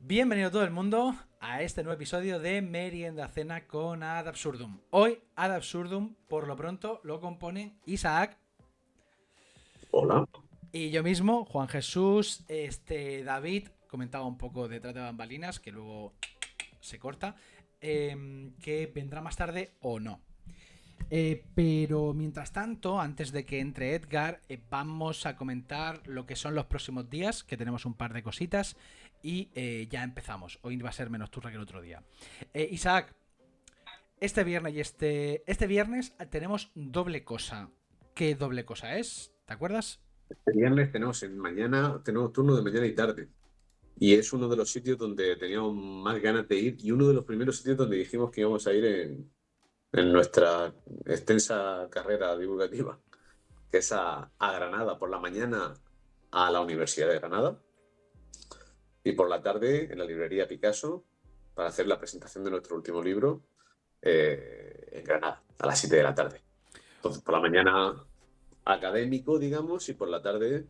Bienvenido todo el mundo a este nuevo episodio de Merienda Cena con Ad Absurdum. Hoy Ad Absurdum, por lo pronto, lo componen Isaac Hola. y yo mismo, Juan Jesús, David, comentaba un poco detrás de bambalinas, que luego se corta, que vendrá más tarde o no. Pero mientras tanto, antes de que entre Edgar, vamos a comentar lo que son los próximos días, que tenemos un par de cositas y ya empezamos. Hoy va a ser menos turra que el otro día. Isaac, este viernes y este viernes tenemos doble cosa. ¿Qué doble cosa es? ¿Te acuerdas? Este viernes tenemos turno de mañana y tarde. Y es uno de los sitios donde teníamos más ganas de ir y uno de los primeros sitios donde dijimos que íbamos a ir en nuestra extensa carrera divulgativa, que es a Granada por la mañana a la Universidad de Granada y por la tarde en la librería Picasso para hacer la presentación de nuestro último libro en Granada a las 7 de la tarde. Entonces, por la mañana académico, digamos, y por la tarde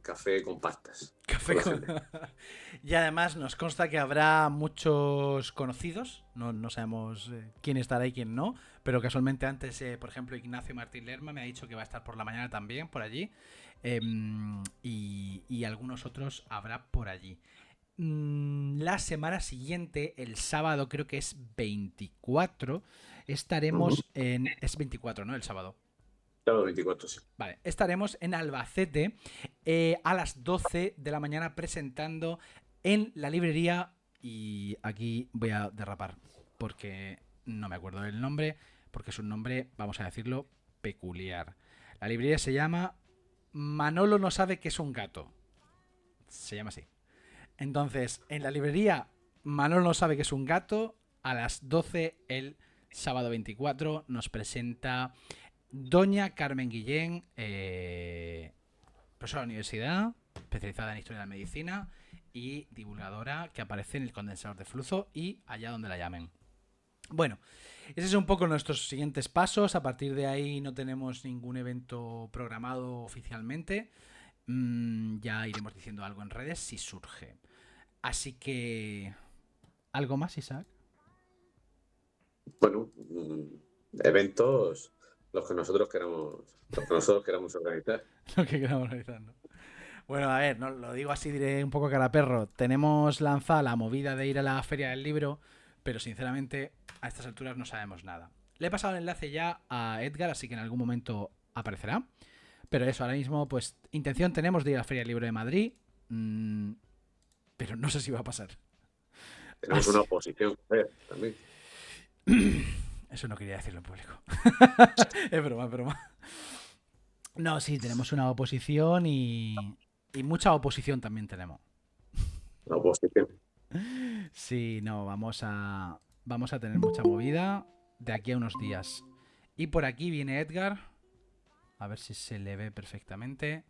café con pastas Café con la con... gente. Y además nos consta que habrá muchos conocidos, no sabemos quién estará y quién no, pero casualmente antes, por ejemplo, Ignacio Martín Lerma me ha dicho que va a estar por la mañana también, por allí, y algunos otros habrá por allí. La semana siguiente, el sábado creo que es 24, Ujú. estaremos en... Es 24, ¿no? El sábado. Sábado 24, sí. Vale, estaremos en Albacete a las 12 de la mañana presentando en la librería. Y aquí voy a derrapar porque no me acuerdo del nombre, porque es un nombre, vamos a decirlo, peculiar. La librería se llama Manolo no sabe que es un gato. Se llama así. Entonces, en la librería Manolo no sabe que es un gato, a las 12 el sábado 24 nos presenta Doña Carmen Guillén, profesora de la universidad, especializada en historia de la medicina y divulgadora que aparece en el condensador de flujo y allá donde la llamen. Bueno, ese es un poco nuestros siguientes pasos. A partir de ahí no tenemos ningún evento programado oficialmente. Ya iremos diciendo algo en redes si surge. Así que... ¿Algo más, Isaac? Bueno, eventos los que nosotros queramos organizar. Lo que queramos realizando. Bueno, a ver, no lo digo así, diré un poco cara perro. Tenemos lanzada la movida de ir a la feria del libro, pero sinceramente a estas alturas no sabemos nada. Le he pasado el enlace ya a Edgar, así que en algún momento aparecerá. Pero eso, ahora mismo, pues, intención tenemos de ir a la Feria del Libro de Madrid, mmm, pero no sé si va a pasar. Tenemos una Así. oposición que hacer también. Eso no quería decirlo en público. Es broma, es broma. No, sí, tenemos una oposición y mucha oposición también tenemos. Una oposición. Sí, no, vamos a tener mucha movida de aquí a unos días. Y por aquí viene Edgar. A ver si se le ve perfectamente.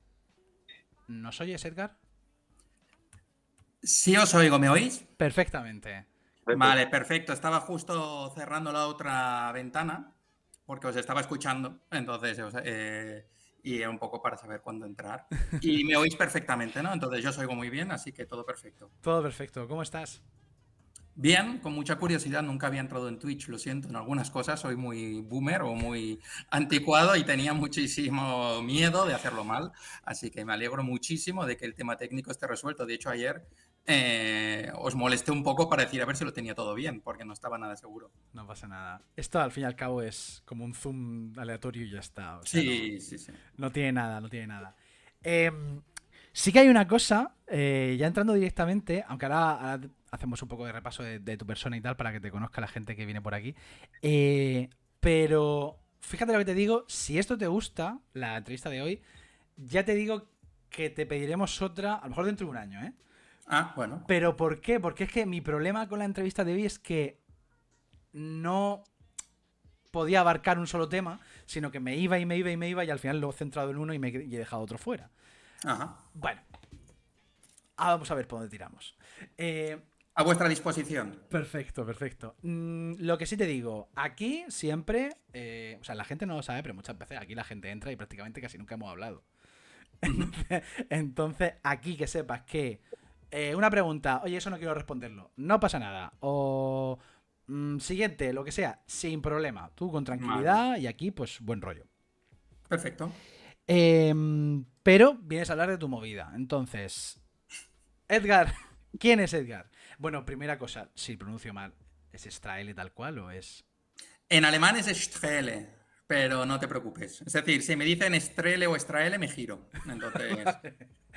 ¿Nos oyes, Edgar? Sí os oigo, ¿me oís? Perfectamente. Perfecto. Vale, perfecto. Estaba justo cerrando la otra ventana porque os estaba escuchando, entonces, y un poco para saber cuándo entrar. Y me oís perfectamente, ¿no? Entonces yo os oigo muy bien, así que todo perfecto. Todo perfecto. ¿Cómo estás? Bien, con mucha curiosidad, nunca había entrado en Twitch, lo siento, en algunas cosas soy muy boomer o muy anticuado y tenía muchísimo miedo de hacerlo mal, así que me alegro muchísimo de que el tema técnico esté resuelto. De hecho, ayer os molesté un poco para decir a ver si lo tenía todo bien, porque no estaba nada seguro. No pasa nada. Esto al fin y al cabo es como un zoom aleatorio y ya está. O sea, no, Sí, sí, sí. no tiene nada, no tiene nada. Sí que hay una cosa, ya entrando directamente, aunque ahora hacemos un poco de repaso de tu persona y tal para que te conozca la gente que viene por aquí. Pero fíjate lo que te digo, si esto te gusta, la entrevista de hoy, ya te digo que te pediremos otra, a lo mejor dentro de un año, ¿eh? Ah, bueno. ¿Pero por qué? Porque es que mi problema con la entrevista de hoy es que no podía abarcar un solo tema, sino que me iba y me iba y me iba y al final lo he centrado en uno y he dejado otro fuera. Ajá. Bueno, vamos a ver por dónde tiramos. A vuestra disposición. Perfecto, perfecto. Lo que sí te digo, aquí siempre, o sea, la gente no lo sabe, pero muchas veces aquí la gente entra y prácticamente casi nunca hemos hablado. Ujú. Entonces, aquí que sepas que Una pregunta, oye, eso no quiero responderlo. No pasa nada. O siguiente, lo que sea, sin problema. Tú con Vale, tranquilidad y aquí, pues, buen rollo. perfecto. Pero vienes a hablar de tu movida. Entonces, Edgar, ¿quién es Edgar? Bueno, primera cosa, si pronuncio mal, ¿es Straele tal cual o es...? En alemán es Strele, pero no te preocupes. Es decir, si me dicen Strele o Straele, me giro. Entonces,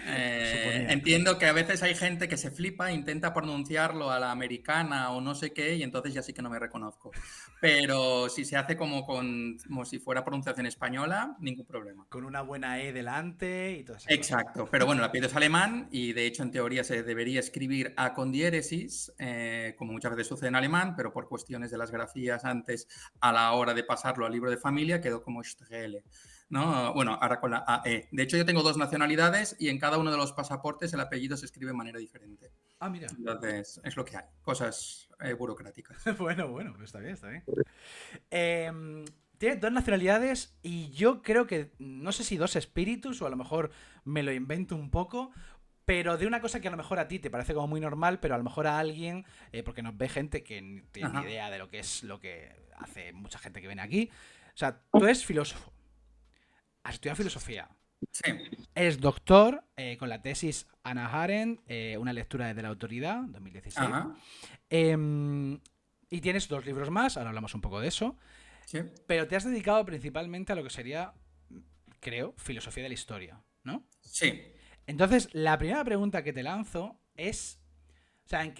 Suponía. entiendo que a veces hay gente que se flipa, intenta pronunciarlo a la americana o no sé qué, y entonces ya sí que no me reconozco. Pero si se hace como si fuera pronunciación española, ningún problema. Con una buena E delante y todas esas cosas. Exacto, pero bueno, el apellido es alemán y de hecho en teoría se debería escribir A con diéresis, como muchas veces sucede en alemán, pero por cuestiones de las grafías antes, a la hora de pasarlo al libro de familia, quedó como Strele, ¿no? Bueno, ahora con la AE. De hecho, yo tengo dos nacionalidades y en cada uno de los pasaportes el apellido se escribe de manera diferente. Ah, mira. Entonces, es lo que hay, cosas burocráticas. Bueno, pues está bien, está bien. Tiene dos nacionalidades y yo creo que, no sé si dos espíritus o a lo mejor me lo invento un poco, pero de una cosa que a lo mejor a ti te parece como muy normal, pero a lo mejor a alguien, porque nos ve gente que ni tiene ni Ajá. idea de lo que es lo que hace mucha gente que viene aquí. O sea, tú eres filósofo, has estudiado filosofía, Sí, eres doctor con la tesis Hannah Arendt, una lectura desde la autoridad, 2016, ajá, em, y tienes dos libros más, ahora hablamos un poco de eso. sí, Pero te has dedicado principalmente a lo que sería, creo, filosofía de la historia, ¿no? sí. Entonces, la primera pregunta que te lanzo es, o sea, ¿en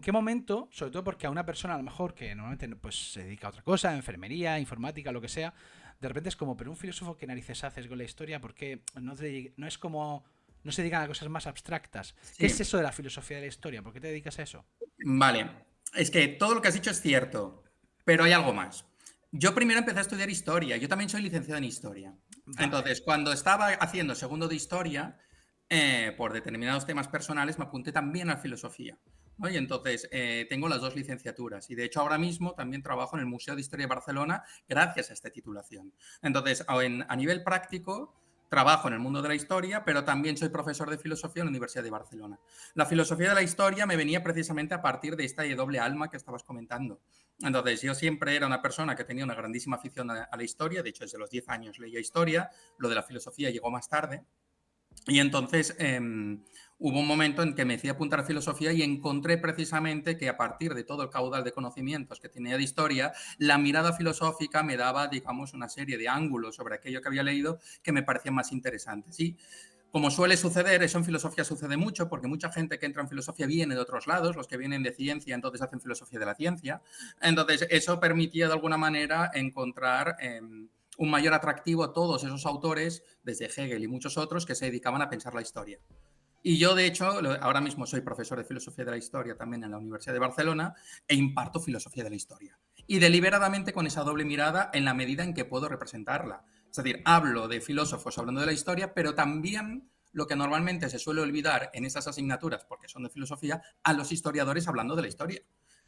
qué momento, sobre todo porque a una persona a lo mejor que normalmente pues, se dedica a otra cosa, enfermería, informática, lo que sea, de repente es como, pero un filósofo que narices haces con la historia, porque no es como, no se dedican a cosas más abstractas. ¿Qué es Sí. eso de la filosofía de la historia? ¿Por qué te dedicas a eso? Vale, es que todo lo que has dicho es cierto, pero hay algo más. Yo primero empecé a estudiar historia, yo también soy licenciado en historia. Vale. Entonces, cuando estaba haciendo segundo de historia, por determinados temas personales, me apunté también a filosofía, ¿no? Y entonces tengo las dos licenciaturas. Y de hecho, ahora mismo también trabajo en el Museo de Historia de Barcelona gracias a esta titulación. Entonces, a nivel práctico, trabajo en el mundo de la historia, pero también soy profesor de filosofía en la Universidad de Barcelona. La filosofía de la historia me venía precisamente a partir de esta doble alma que estabas comentando. Entonces, yo siempre era una persona que tenía una grandísima afición a la historia, de hecho, desde los 10 años leía historia, lo de la filosofía llegó más tarde, y entonces hubo un momento en que me decidí apuntar a filosofía y encontré precisamente que a partir de todo el caudal de conocimientos que tenía de historia, la mirada filosófica me daba, digamos, una serie de ángulos sobre aquello que había leído que me parecían más interesantes. Y como suele suceder, eso en filosofía sucede mucho, porque mucha gente que entra en filosofía viene de otros lados, los que vienen de ciencia, entonces hacen filosofía de la ciencia. Entonces, eso permitía de alguna manera encontrar un mayor atractivo a todos esos autores, desde Hegel y muchos otros, que se dedicaban a pensar la historia. Y yo, de hecho, ahora mismo soy profesor de filosofía de la historia también en la Universidad de Barcelona e imparto filosofía de la historia. Y deliberadamente con esa doble mirada en la medida en que puedo representarla. Es decir, hablo de filósofos hablando de la historia, pero también lo que normalmente se suele olvidar en esas asignaturas, porque son de filosofía, a los historiadores hablando de la historia.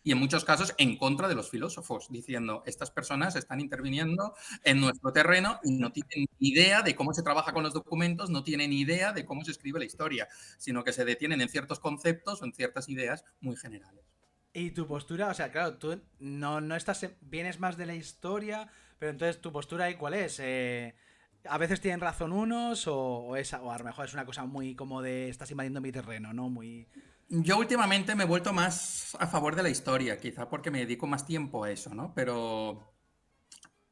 Y en muchos casos en contra de los filósofos, diciendo, estas personas están interviniendo en nuestro terreno y no tienen ni idea de cómo se trabaja con los documentos, no tienen ni idea de cómo se escribe la historia, sino que se detienen en ciertos conceptos o en ciertas ideas muy generales. Y tu postura, o sea, claro, tú no estás, vienes más de la historia, pero entonces tu postura ahí cuál es? A veces tienen razón unos o a lo mejor es una cosa muy como de estás invadiendo mi terreno, ¿no? Muy... Yo últimamente me he vuelto más a favor de la historia, quizá porque me dedico más tiempo a eso, ¿no? Pero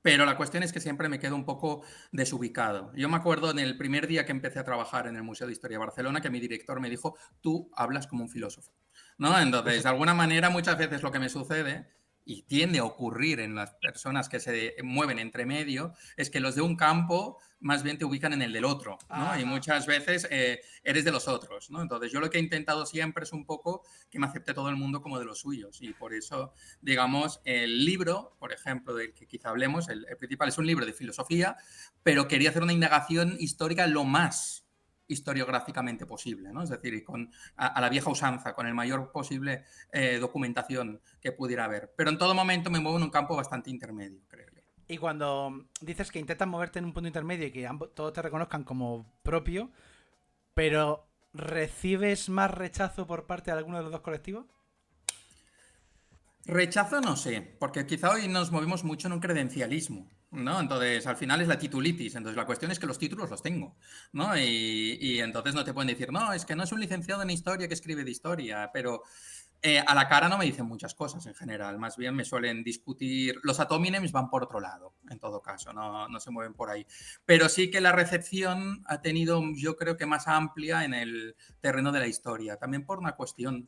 la cuestión es que siempre me quedo un poco desubicado. Yo me acuerdo en el primer día que empecé a trabajar en el Museo de Historia de Barcelona que mi director me dijo, tú hablas como un filósofo, ¿no? Entonces, de alguna manera, muchas veces lo que me sucede, y tiende a ocurrir en las personas que se mueven entre medio, es que los de un campo más bien te ubican en el del otro, ¿no? Y Ajá. muchas veces eres de los otros, ¿no? Entonces, yo lo que he intentado siempre es un poco que me acepte todo el mundo como de los suyos, y por eso digamos, el libro, por ejemplo, del que quizá hablemos, el principal es un libro de filosofía, pero quería hacer una indagación histórica lo más historiográficamente posible, ¿no? Es decir, a la vieja usanza, con el mayor posible documentación que pudiera haber. Pero en todo momento me muevo en un campo bastante intermedio, creo yo. Y cuando dices que intentas moverte en un punto intermedio y que todos te reconozcan como propio, pero ¿recibes más rechazo por parte de alguno de los dos colectivos? Rechazo no sé, porque quizá hoy nos movemos mucho en un credencialismo, ¿no? Entonces, al final es la titulitis. Entonces, la cuestión es que los títulos los tengo, ¿no? Y entonces no te pueden decir, no, es que no es un licenciado en historia que escribe de historia, pero a la cara no me dicen muchas cosas en general. Más bien me suelen discutir. Los ad hominems van por otro lado, en todo caso, no se mueven por ahí. Pero sí que la recepción ha tenido, yo creo que más amplia en el terreno de la historia. También por una cuestión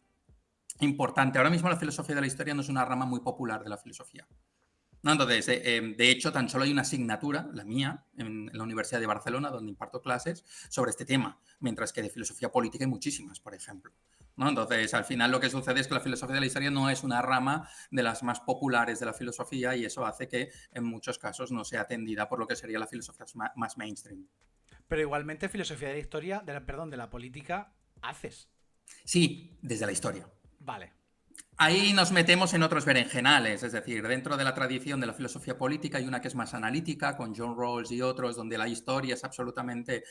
importante. Ahora mismo la filosofía de la historia no es una rama muy popular de la filosofía. No, entonces, de hecho, tan solo hay una asignatura, la mía, en la Universidad de Barcelona, donde imparto clases sobre este tema, mientras que de filosofía política hay muchísimas, por ejemplo. ¿No? Entonces, al final lo que sucede es que la filosofía de la historia no es una rama de las más populares de la filosofía y eso hace que en muchos casos no sea atendida por lo que sería la filosofía más mainstream. Pero igualmente filosofía de la historia, de la política, haces. Sí, desde la historia. Vale. Ahí nos metemos en otros berenjenales, es decir, dentro de la tradición de la filosofía política hay una que es más analítica, con John Rawls y otros, donde la historia es absolutamente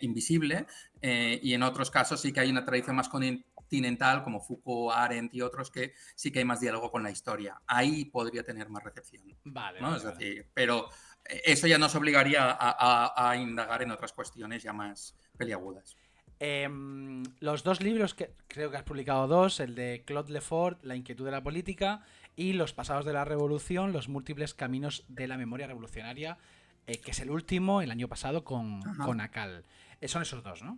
invisible, y en otros casos sí que hay una tradición más continental, como Foucault, Arendt y otros, que sí que hay más diálogo con la historia. Ahí podría tener más recepción, Vale, ¿no? vale, Es vale. decir, pero eso ya nos obligaría a indagar en otras cuestiones ya más peliagudas. Los dos libros que creo que has publicado dos, el de Claude Lefort, La inquietud de la política, y Los pasados de la revolución, los múltiples caminos de la memoria revolucionaria, que es el último, el año pasado, con Ajá. Akal. Son esos dos, ¿no?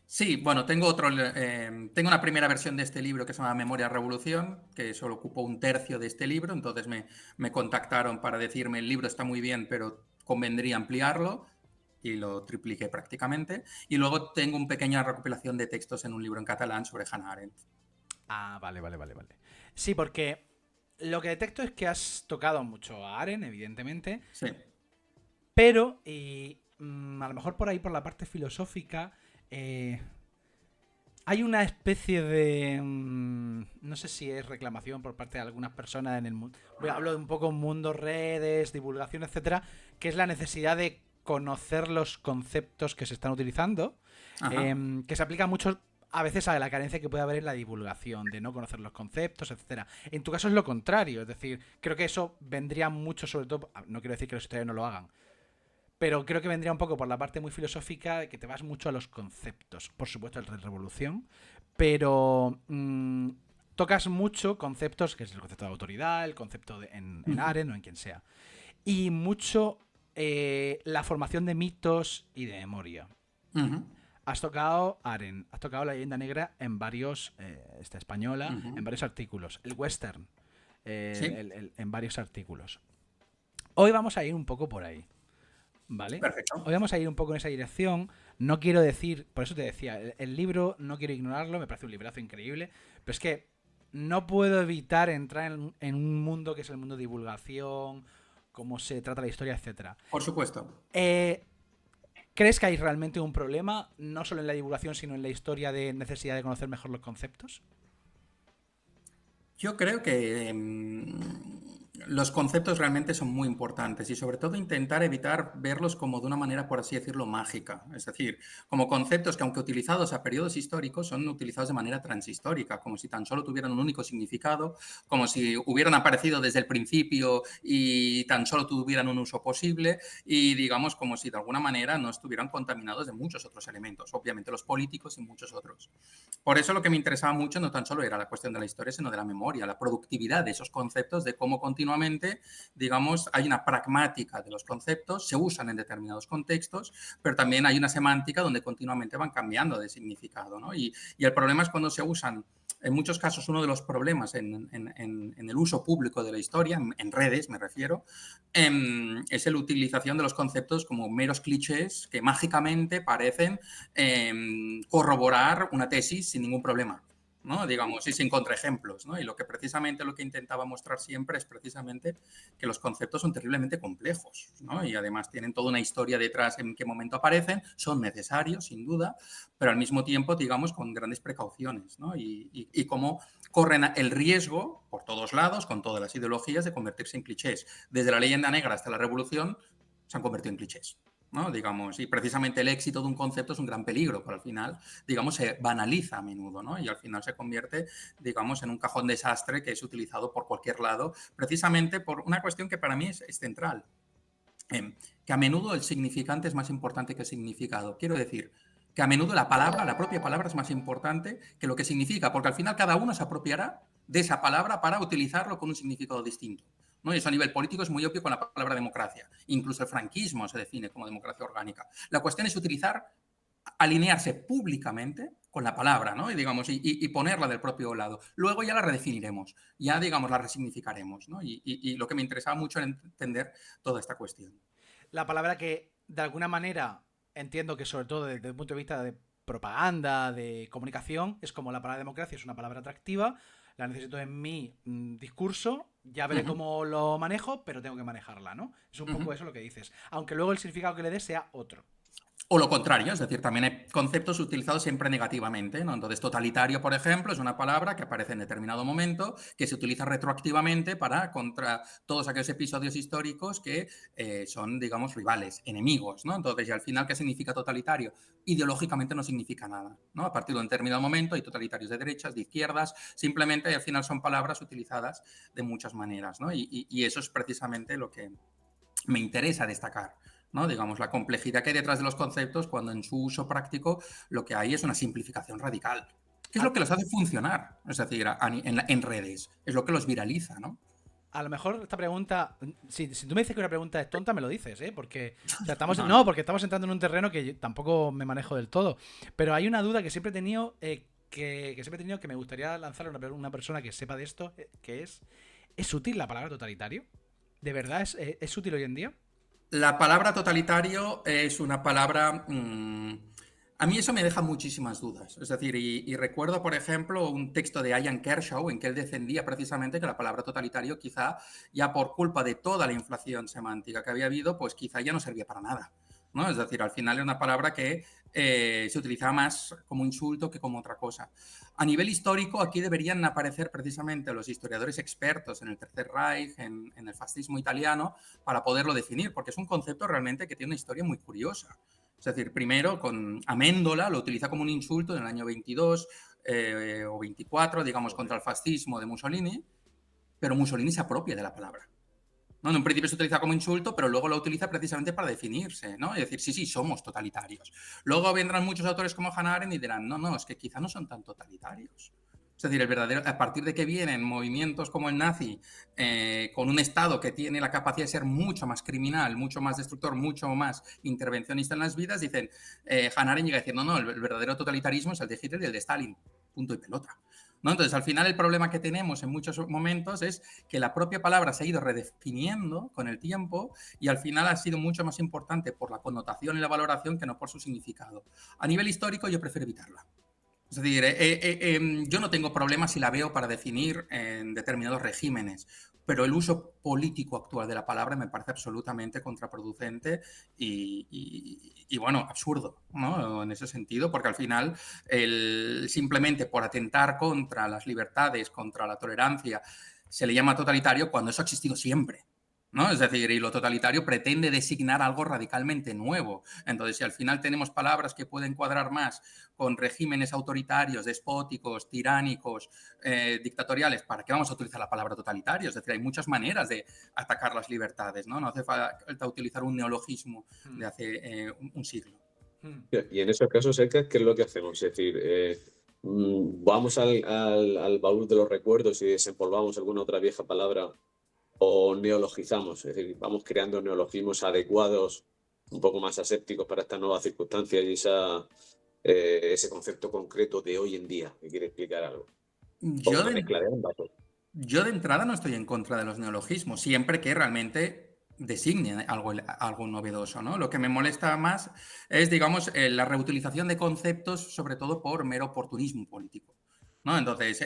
Sí, bueno, tengo una primera versión de este libro que se llama Memoria Revolución, que solo ocupó un tercio de este libro, entonces me contactaron para decirme el libro está muy bien, pero convendría ampliarlo y lo tripliqué prácticamente. Y luego tengo una pequeña recopilación de textos en un libro en catalán sobre Hannah Arendt. Ah, vale, vale, vale, vale. Sí, porque lo que detecto es que has tocado mucho a Aren, evidentemente, Sí. pero a lo mejor por ahí, por la parte filosófica, hay una especie de... no sé si es reclamación por parte de algunas personas en el mundo. Hablo de un poco mundo, redes, divulgación, etcétera, que es la necesidad de conocer los conceptos que se están utilizando, Ajá. que se aplica mucho a veces a la carencia que puede haber en la divulgación, de no conocer los conceptos, etcétera. En tu caso es lo contrario, es decir, creo que eso vendría mucho, sobre todo, no quiero decir que los historiadores no lo hagan, pero creo que vendría un poco por la parte muy filosófica, que te vas mucho a los conceptos. Por supuesto, el de revolución, pero tocas mucho conceptos, que es el concepto de autoridad, el concepto en Ujú. Aren o en quien sea. Y mucho la formación de mitos y de memoria. Ujú. Has tocado Aren, has tocado la leyenda negra en varios, esta española, Ujú. en varios artículos. El western, Sí, en varios artículos. Hoy vamos a ir un poco por ahí. ¿Vale? perfecto. Hoy vamos a ir un poco en esa dirección. No quiero decir, por eso te decía, el libro no quiero ignorarlo, me parece un librazo increíble, pero es que no puedo evitar entrar en un mundo que es el mundo de divulgación, cómo se trata la historia, etcétera. Por supuesto. Eh, ¿Crees que hay realmente un problema, no solo en la divulgación, sino en la historia de necesidad de conocer mejor los conceptos? Yo creo que los conceptos realmente son muy importantes y sobre todo intentar evitar verlos como de una manera, por así decirlo, mágica. Es decir, como conceptos que aunque utilizados a periodos históricos son utilizados de manera transhistórica, como si tan solo tuvieran un único significado, como si hubieran aparecido desde el principio y tan solo tuvieran un uso posible y digamos como si de alguna manera no estuvieran contaminados de muchos otros elementos, obviamente los políticos y muchos otros. Por eso lo que me interesaba mucho no tan solo era la cuestión de la historia, sino de la memoria, la productividad de esos conceptos, de cómo continuamente, digamos, hay una pragmática de los conceptos, se usan en determinados contextos, pero también hay una semántica donde continuamente van cambiando de significado, ¿no? Y el problema es cuando se usan, en muchos casos, uno de los problemas en el uso público de la historia, en redes me refiero, es la utilización de los conceptos como meros clichés que mágicamente parecen corroborar una tesis sin ningún problema, ¿no? Digamos, y sin contraejemplos, ¿no? Y lo que intentaba mostrar siempre es precisamente que los conceptos son terriblemente complejos, ¿no? Y además tienen toda una historia detrás en qué momento aparecen, son necesarios, sin duda, pero al mismo tiempo, digamos, con grandes precauciones, ¿no? Y cómo corren el riesgo, por todos lados, con todas las ideologías, de convertirse en clichés. Desde la leyenda negra hasta la revolución, se han convertido en clichés. ¿no? Digamos, y precisamente el éxito de un concepto es un gran peligro, pero al final, digamos, se banaliza a menudo, ¿no? Y al final se convierte, digamos, en un cajón desastre que es utilizado por cualquier lado, precisamente por una cuestión que para mí es central, que a menudo el significante es más importante que el significado. Quiero decir, que a menudo la palabra, la propia palabra es más importante que lo que significa, porque al final cada uno se apropiará de esa palabra para utilizarlo con un significado distinto. ¿No? Y eso a nivel político es muy obvio con la palabra democracia. Incluso el franquismo se define como democracia orgánica. La cuestión es utilizar, alinearse públicamente con la palabra, ¿no? Y, digamos, y ponerla del propio lado. Luego ya la redefiniremos, ya, digamos, la resignificaremos, ¿no? Y lo que me interesaba mucho era entender toda esta cuestión. La palabra que, de alguna manera, entiendo que sobre todo desde el punto de vista de propaganda, de comunicación, es como la palabra democracia, es una palabra atractiva, la necesito en mi discurso, ya veré cómo lo manejo, pero tengo que manejarla, ¿no? Es un poco eso lo que dices. Aunque luego el significado que le dé sea otro. O lo contrario, es decir, también hay conceptos utilizados siempre negativamente, ¿no? Entonces, totalitario, por ejemplo, es una palabra que aparece en determinado momento, que se utiliza retroactivamente para contra todos aquellos episodios históricos que son, digamos, rivales, enemigos, ¿no? Entonces, y al final, ¿qué significa totalitario? Ideológicamente no significa nada, ¿no? A partir de un determinado momento hay totalitarios de derechas, de izquierdas, simplemente al final son palabras utilizadas de muchas maneras, ¿no? Y eso es precisamente lo que me interesa destacar, ¿no? Digamos, la complejidad que hay detrás de los conceptos cuando en su uso práctico lo que hay es una simplificación radical, que es lo que los hace funcionar, es decir, en redes, es lo que los viraliza, ¿no? A lo mejor esta pregunta, si tú me dices que una pregunta es tonta, me lo dices, ¿eh? Porque, o sea, No. porque estamos entrando en un terreno que yo tampoco me manejo del todo. Pero hay una duda que siempre he tenido, que me gustaría lanzar a una persona que sepa de esto, que ¿es útil la palabra totalitario? ¿De verdad es útil hoy en día? La palabra totalitario es una palabra... a mí eso me deja muchísimas dudas. Es decir, y recuerdo, por ejemplo, un texto de Ian Kershaw en que él defendía precisamente que la palabra totalitario quizá ya por culpa de toda la inflación semántica que había habido, pues quizá ya no servía para nada, ¿no? Es decir, al final es una palabra que se utilizaba más como insulto que como otra cosa. A nivel histórico, aquí deberían aparecer precisamente los historiadores expertos en el Tercer Reich, en el fascismo italiano, para poderlo definir, porque es un concepto realmente que tiene una historia muy curiosa. Es decir, primero con Améndola lo utiliza como un insulto en el año 22 o 24, digamos, contra el fascismo de Mussolini, pero Mussolini se apropia de la palabra. ¿No? En un principio se utiliza como insulto, pero luego lo utiliza precisamente para definirse, ¿no? Y decir, sí, sí, somos totalitarios. Luego vendrán muchos autores como Hannah Arendt y dirán, no, no, es que quizá no son tan totalitarios. Es decir, el verdadero, a partir de que vienen movimientos como el nazi, con un Estado que tiene la capacidad de ser mucho más criminal, mucho más destructor, mucho más intervencionista en las vidas, dicen, Hannah Arendt llega a decir, no, no, el verdadero totalitarismo es el de Hitler y el de Stalin, punto y pelota. ¿No? Entonces, al final, el problema que tenemos en muchos momentos es que la propia palabra se ha ido redefiniendo con el tiempo y al final ha sido mucho más importante por la connotación y la valoración que no por su significado. A nivel histórico, yo prefiero evitarla. Es decir, yo no tengo problema si la veo para definir en determinados regímenes, pero el uso político actual de la palabra me parece absolutamente contraproducente y bueno, absurdo, ¿no? En ese sentido, porque al final, simplemente por atentar contra las libertades, contra la tolerancia, se le llama totalitario cuando eso ha existido siempre. ¿No? Es decir, y lo totalitario pretende designar algo radicalmente nuevo. Entonces, si al final tenemos palabras que pueden cuadrar más con regímenes autoritarios, despóticos, tiránicos, dictatoriales, ¿para qué vamos a utilizar la palabra totalitario? Es decir, hay muchas maneras de atacar las libertades, ¿no? No hace falta utilizar un neologismo de hace un siglo. Y en esos casos, Eka, ¿qué es lo que hacemos? Es decir, vamos al baúl de los recuerdos y desempolvamos alguna otra vieja palabra o neologizamos, es decir, vamos creando neologismos adecuados, un poco más asépticos para estas nuevas circunstancias y ese concepto concreto de hoy en día que quiere explicar algo. O Yo una mezcla de ambas. Yo de entrada no estoy en contra de los neologismos, siempre que realmente designen algo novedoso, ¿no? Lo que me molesta más es, digamos, la reutilización de conceptos, sobre todo por mero oportunismo político, ¿no? Entonces,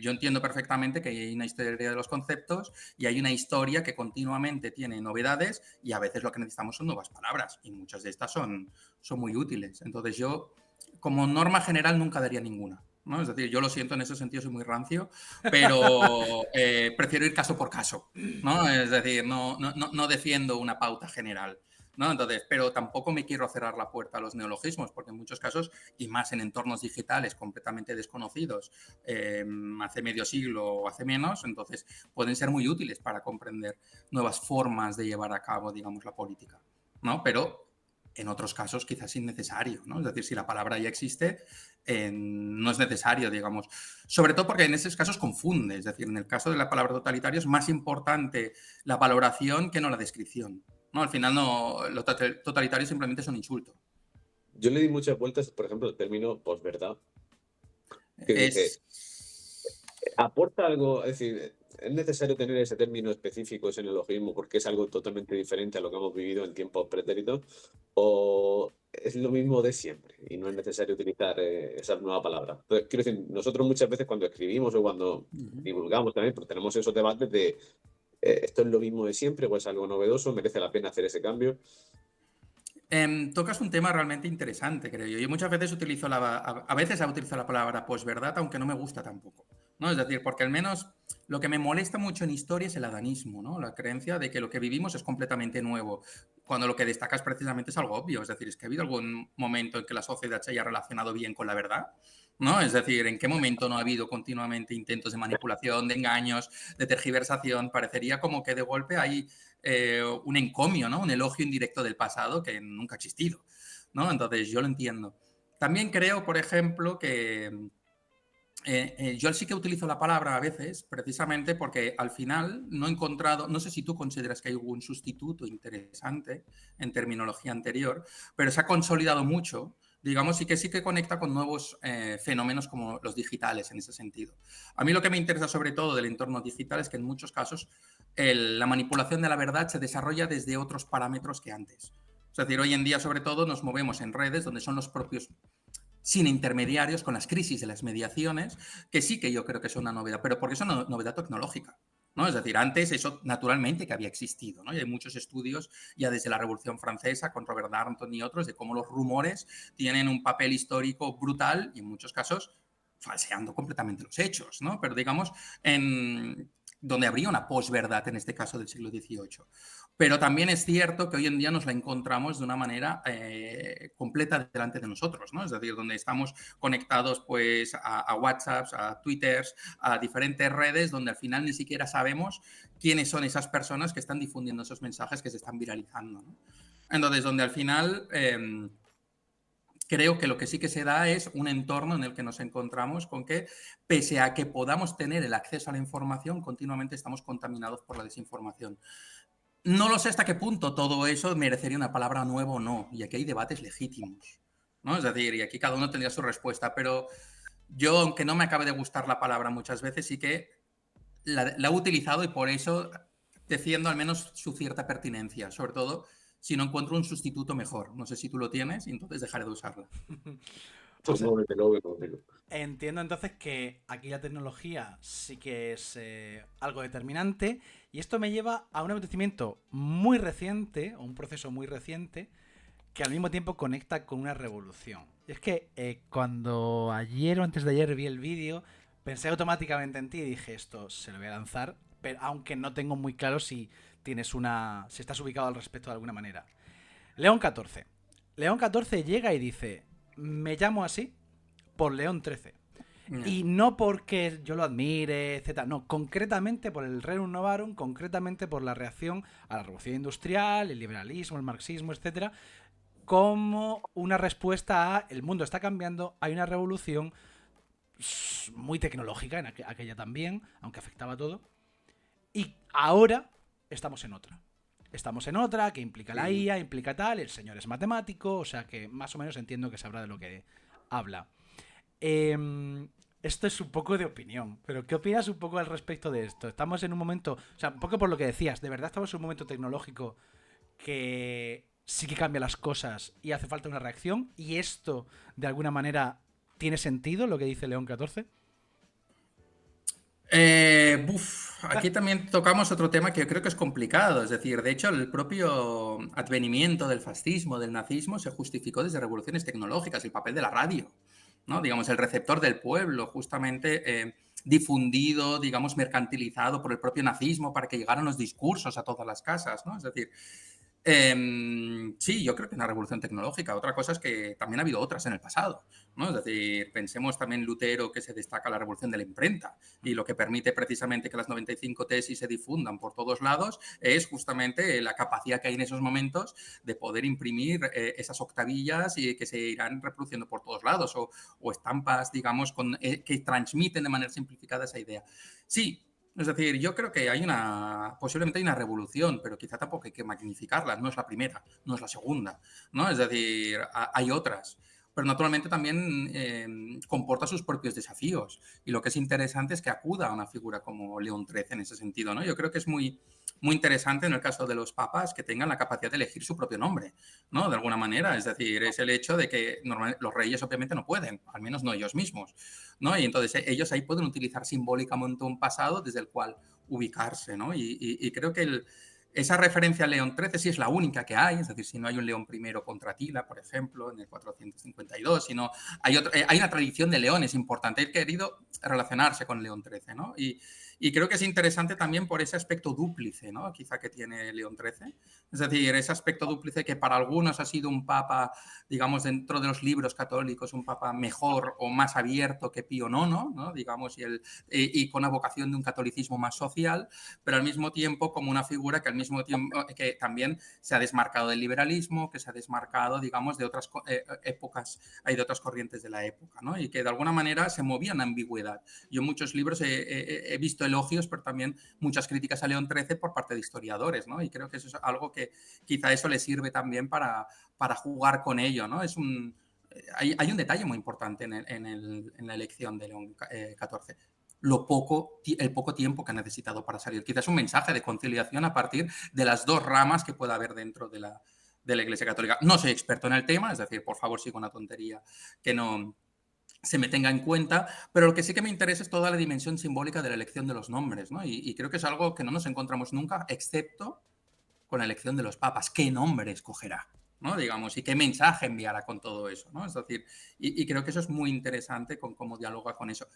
yo entiendo perfectamente que hay una historia de los conceptos y hay una historia que continuamente tiene novedades y a veces lo que necesitamos son nuevas palabras y muchas de estas son muy útiles. Entonces, yo, como norma general, nunca daría ninguna. ¿No? Es decir, yo lo siento, en ese sentido soy muy rancio, pero prefiero ir caso por caso, ¿no? Es decir, no defiendo una pauta general. ¿no? Entonces, pero tampoco me quiero cerrar la puerta a los neologismos, porque en muchos casos, y más en entornos digitales completamente desconocidos, hace medio siglo o hace menos, entonces pueden ser muy útiles para comprender nuevas formas de llevar a cabo, digamos, la política, ¿no? Pero en otros casos quizás innecesario, ¿no? Es decir, si la palabra ya existe, no es necesario, digamos. Sobre todo porque en esos casos confunde, es decir, en el caso de la palabra totalitario es más importante la valoración que no la descripción, ¿no? Al final no, lo totalitario simplemente es un insulto. Yo le di muchas vueltas, por ejemplo, al término posverdad, que dije, Es... ¿aporta algo? Es decir, ¿es necesario tener ese término específico, ese neologismo, porque es algo totalmente diferente a lo que hemos vivido en tiempos pretéritos? ¿O es lo mismo de siempre y no es necesario utilizar esa nueva palabra? Entonces, quiero decir, nosotros muchas veces cuando escribimos o cuando divulgamos también, pues tenemos esos debates de ¿esto es lo mismo de siempre o es algo novedoso? ¿Merece la pena hacer ese cambio? Tocas un tema realmente interesante, creo yo. Yo muchas veces utilizo a veces utilizo la palabra posverdad, aunque no me gusta tampoco, ¿no? Es decir, porque al menos lo que me molesta mucho en historia es el adanismo, ¿no? La creencia de que lo que vivimos es completamente nuevo, cuando lo que destacas precisamente es algo obvio. Es decir, es que ha habido algún momento en que la sociedad se haya relacionado bien con la verdad, ¿no? Es decir, ¿en qué momento no ha habido continuamente intentos de manipulación, de engaños, de tergiversación? Parecería como que de golpe hay un encomio, ¿no? Un elogio indirecto del pasado que nunca ha existido, ¿no? Entonces, yo lo entiendo. También creo, por ejemplo, que yo sí que utilizo la palabra a veces, precisamente porque al final no he encontrado, no sé si tú consideras que hay algún sustituto interesante en terminología anterior, pero se ha consolidado mucho, digamos, y que sí que conecta con nuevos fenómenos como los digitales en ese sentido. A mí lo que me interesa sobre todo del entorno digital es que en muchos casos la manipulación de la verdad se desarrolla desde otros parámetros que antes. Es decir, hoy en día sobre todo nos movemos en redes donde son los propios sin intermediarios, con las crisis de las mediaciones, que sí que yo creo que es una novedad, pero porque es una novedad tecnológica, ¿no? Es decir, antes eso naturalmente que había existido, ¿no? Y hay muchos estudios ya desde la Revolución Francesa con Robert Darnton y otros de cómo los rumores tienen un papel histórico brutal y en muchos casos falseando completamente los hechos, ¿no? Pero digamos, donde habría una posverdad en este caso del siglo XVIII. Pero también es cierto que hoy en día nos la encontramos de una manera completa delante de nosotros, ¿no? Es decir, donde estamos conectados pues a WhatsApps, a Twitters, a diferentes redes, donde al final ni siquiera sabemos quiénes son esas personas que están difundiendo esos mensajes que se están viralizando, ¿no? Entonces, donde al final creo que lo que sí que se da es un entorno en el que nos encontramos con que, pese a que podamos tener el acceso a la información, continuamente estamos contaminados por la desinformación. No lo sé hasta qué punto todo eso merecería una palabra nueva o no, y aquí hay debates legítimos, ¿no? Es decir, y aquí cada uno tendría su respuesta, pero yo, aunque no me acabe de gustar la palabra muchas veces, sí que la he utilizado y por eso defiendo al menos su cierta pertinencia, sobre todo si no encuentro un sustituto mejor. No sé si tú lo tienes y entonces dejaré de usarla. O sea, Lo digo. entiendo entonces que aquí la tecnología sí que es algo determinante y esto me lleva a un acontecimiento muy reciente, o un proceso muy reciente, que al mismo tiempo conecta con una revolución. Y es que cuando ayer o antes de ayer vi el vídeo, pensé automáticamente en ti y dije, esto se lo voy a lanzar, pero aunque no tengo muy claro si tienes si estás ubicado al respecto de alguna manera. León 14. León 14 llega y dice, me llamo así por León 13. Y no porque yo lo admire, etc. No, concretamente por el Rerum Novarum, concretamente por la reacción a la revolución industrial, el liberalismo, el marxismo, etc. Como una respuesta a el mundo está cambiando, hay una revolución muy tecnológica en aquella también, aunque afectaba a todo. Y ahora estamos en otra. Estamos en otra que implica la IA, implica tal, el señor es matemático, o sea que más o menos entiendo que sabrá de lo que habla. Esto es un poco de opinión, pero ¿qué opinas un poco al respecto de esto? Estamos en un momento, o sea, un poco por lo que decías, de verdad estamos en un momento tecnológico que sí que cambia las cosas y hace falta una reacción, y esto, de alguna manera, ¿tiene sentido lo que dice León 14? Aquí también tocamos otro tema que yo creo que es complicado. Es decir, de hecho, el propio advenimiento del fascismo, del nazismo, se justificó desde revoluciones tecnológicas, el papel de la radio, ¿no? Digamos, el receptor del pueblo, justamente difundido, digamos, mercantilizado por el propio nazismo para que llegaran los discursos a todas las casas, ¿no? Es decir, Sí, yo creo que una revolución tecnológica. Otra cosa es que también ha habido otras en el pasado, ¿no? Es decir, pensemos también Lutero, que se destaca la revolución de la imprenta y lo que permite precisamente que las 95 tesis se difundan por todos lados es justamente la capacidad que hay en esos momentos de poder imprimir esas octavillas y que se irán reproduciendo por todos lados o estampas, digamos, que transmiten de manera simplificada esa idea. Sí, es decir, yo creo que posiblemente hay una revolución, pero quizá tampoco hay que magnificarla. No es la primera, no es la segunda, ¿no? Es decir, hay otras. Pero naturalmente también comporta sus propios desafíos. Y lo que es interesante es que acuda a una figura como León XIII en ese sentido, ¿no? Yo creo que es muy interesante en el caso de los papas que tengan la capacidad de elegir su propio nombre, ¿no? De alguna manera. Es decir, es el hecho de que normalmente los reyes obviamente no pueden, al menos no ellos mismos, ¿no? Y entonces ellos ahí pueden utilizar simbólicamente un pasado desde el cual ubicarse, ¿no? Y creo que esa referencia a León XIII sí es la única que hay, es decir, si no hay un León I contra Tila, por ejemplo, en el 452, sino hay una tradición de leones importante, he querido relacionarse con León XIII, ¿no? Y creo que es interesante también por ese aspecto dúplice, ¿no? Quizá que tiene León XIII, es decir, ese aspecto dúplice que para algunos ha sido un papa, digamos, dentro de los libros católicos, un papa mejor o más abierto que Pío IX, ¿no? Digamos, y con una vocación de un catolicismo más social, pero al mismo tiempo como una figura que al mismo tiempo que también se ha desmarcado del liberalismo, que se ha desmarcado, digamos, de otras épocas, hay de otras corrientes de la época, ¿no? Y que de alguna manera se movía en ambigüedad. Yo en muchos libros he visto elogios, pero también muchas críticas a León XIII por parte de historiadores, ¿no? Y creo que eso es algo que quizá eso le sirve también para jugar con ello, ¿no? Hay un detalle muy importante en la elección de León XIV. El poco tiempo que ha necesitado para salir. Quizás un mensaje de conciliación a partir de las dos ramas que pueda haber dentro de la Iglesia Católica. No soy experto en el tema, es decir, por favor, sigo una tontería que no se me tenga en cuenta, pero lo que sí que me interesa es toda la dimensión simbólica de la elección de los nombres, ¿no? Y creo que es algo que no nos encontramos nunca, excepto con la elección de los papas. ¿Qué nombre escogerá? ¿No? Digamos, y qué mensaje enviará con todo eso, ¿no? Es decir, y creo que eso es muy interesante con cómo dialoga con eso.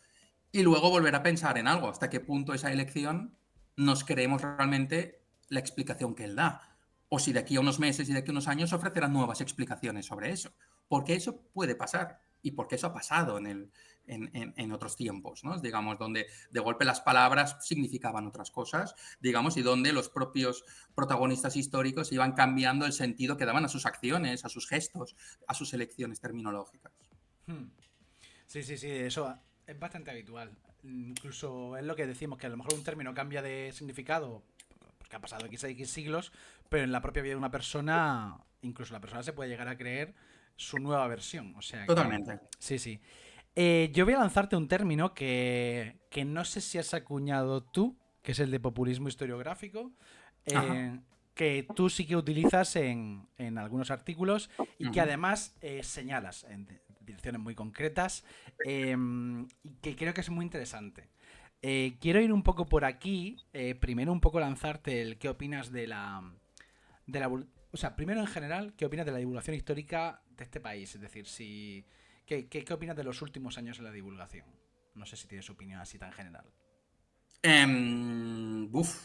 Y luego volver a pensar en algo, hasta qué punto esa elección nos creemos realmente la explicación que él da. O si de aquí a unos meses y de aquí a unos años ofrecerán nuevas explicaciones sobre eso. Porque eso puede pasar y porque eso ha pasado en otros tiempos, ¿no? Digamos, donde de golpe las palabras significaban otras cosas, digamos, y donde los propios protagonistas históricos iban cambiando el sentido que daban a sus acciones, a sus gestos, a sus elecciones terminológicas. Sí, sí, sí, eso es bastante habitual. Incluso es lo que decimos, que a lo mejor un término cambia de significado porque ha pasado X siglos, pero en la propia vida de una persona, incluso la persona se puede llegar a creer su nueva versión. O sea que, Totalmente. sí, sí. Yo voy a lanzarte un término que no sé si has acuñado tú, que es el de populismo historiográfico, Ajá. que tú sí que utilizas en algunos artículos y que Uh-huh. además señalas en direcciones muy concretas y que creo que es muy interesante. Quiero ir un poco por aquí, primero un poco lanzarte el qué opinas o sea, primero en general, ¿qué opinas de la divulgación histórica de este país? Es decir, si ¿qué opinas de los últimos años en la divulgación? No sé si tienes opinión así tan general. Buf.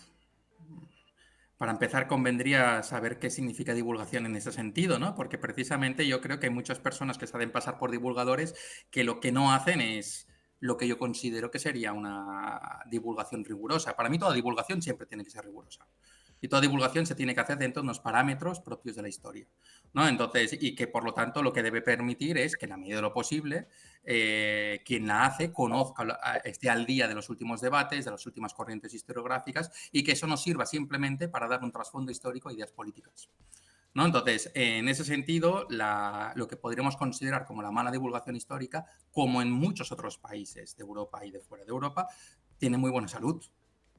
Para empezar, convendría saber qué significa divulgación en ese sentido, ¿no? Porque precisamente yo creo que hay muchas personas que se hacen pasar por divulgadores que lo que no hacen es lo que yo considero que sería una divulgación rigurosa. Para mí toda divulgación siempre tiene que ser rigurosa. Y toda divulgación se tiene que hacer dentro de unos parámetros propios de la historia, ¿no? Entonces, y que por lo tanto lo que debe permitir es que en la medida de lo posible quien la hace conozca, esté al día de los últimos debates, de las últimas corrientes historiográficas y que eso no sirva simplemente para dar un trasfondo histórico a ideas políticas, ¿no? Entonces, en ese sentido, lo que podríamos considerar como la mala divulgación histórica, como en muchos otros países de Europa y de fuera de Europa, tiene muy buena salud.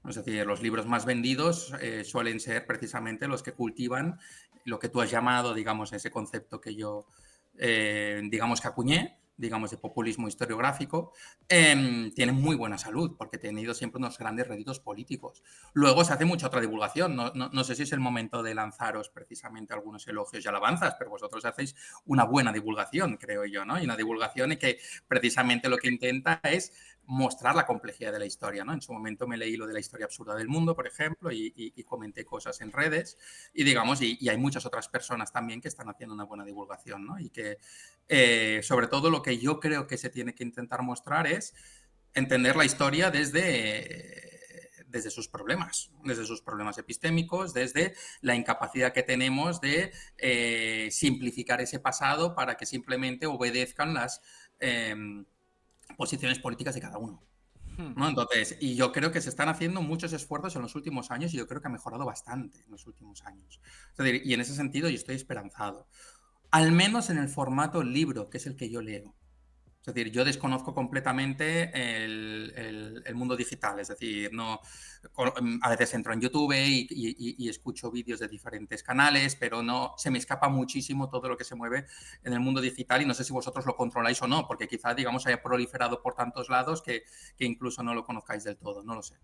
Es decir, los libros más vendidos suelen ser precisamente los que cultivan lo que tú has llamado, digamos, ese concepto que yo, digamos, que acuñé, digamos, de populismo historiográfico, tienen muy buena salud porque han tenido siempre unos grandes réditos políticos. Luego se hace mucha otra divulgación. No sé si es el momento de lanzaros precisamente algunos elogios y alabanzas, pero vosotros hacéis una buena divulgación, creo yo, ¿no? Y una divulgación que precisamente lo que intenta es mostrar la complejidad de la historia, ¿no? En su momento me leí lo de la historia absurda del mundo, por ejemplo, y comenté cosas en redes y, digamos, y hay muchas otras personas también que están haciendo una buena divulgación, ¿no? Y que, sobre todo, lo que yo creo que se tiene que intentar mostrar es entender la historia desde sus problemas epistémicos, desde la incapacidad que tenemos de simplificar ese pasado para que simplemente obedezcan las posiciones políticas de cada uno, ¿no? Entonces, y yo creo que se están haciendo muchos esfuerzos en los últimos años y yo creo que ha mejorado bastante en los últimos años. Es decir, y en ese sentido yo estoy esperanzado. Al menos en el formato libro, que es el que yo leo. Es decir, yo desconozco completamente el mundo digital, es decir, no, a veces entro en YouTube y escucho vídeos de diferentes canales, pero no, se me escapa muchísimo todo lo que se mueve en el mundo digital y no sé si vosotros lo controláis o no, porque quizá, digamos, haya proliferado por tantos lados que incluso no lo conozcáis del todo, no lo sé.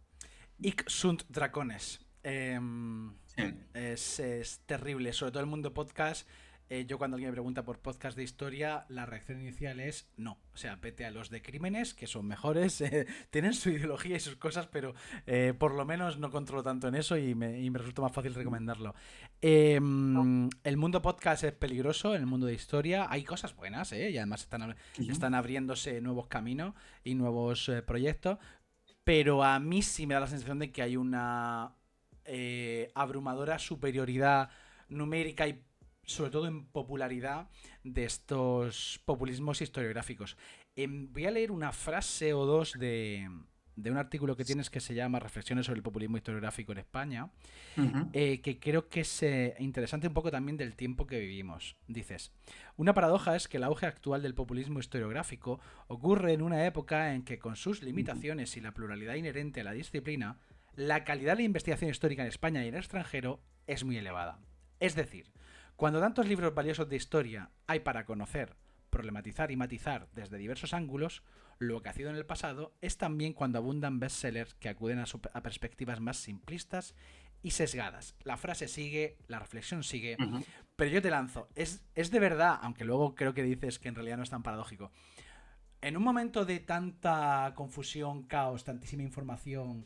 Hic sunt dracones. Sí. Es terrible, sobre todo el mundo podcast. Yo cuando alguien me pregunta por podcast de historia, la reacción inicial es no. O sea, vete a los de crímenes, que son mejores, tienen su ideología y sus cosas, pero por lo menos no controlo tanto en eso y me resulta más fácil recomendarlo. El mundo podcast es peligroso, en el mundo de historia hay cosas buenas, y además están abriéndose nuevos caminos y nuevos proyectos, pero a mí sí me da la sensación de que hay una abrumadora superioridad numérica y sobre todo en popularidad de estos populismos historiográficos. Voy a leer una frase o dos de un artículo que tienes que se llama Reflexiones sobre el populismo historiográfico en España, que creo que es interesante un poco también del tiempo que vivimos. Dices, una paradoja es que el auge actual del populismo historiográfico ocurre en una época en que, con sus limitaciones y la pluralidad inherente a la disciplina, la calidad de la investigación histórica en España y en el extranjero es muy elevada. Es decir, cuando tantos libros valiosos de historia hay para conocer, problematizar y matizar desde diversos ángulos, lo que ha sido en el pasado es también cuando abundan bestsellers que acuden a perspectivas más simplistas y sesgadas. La frase sigue, la reflexión sigue, pero yo te lanzo, es de verdad, aunque luego creo que dices que en realidad no es tan paradójico, en un momento de tanta confusión, caos, tantísima información,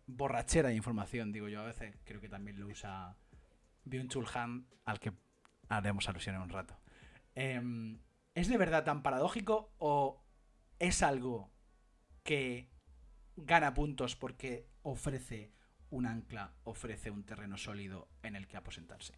borrachera de información, digo yo a veces, creo que también lo usa Byung-Chul Han, al que haremos alusión en un rato. ¿Es de verdad tan paradójico o es algo que gana puntos porque ofrece un ancla, ofrece un terreno sólido en el que aposentarse?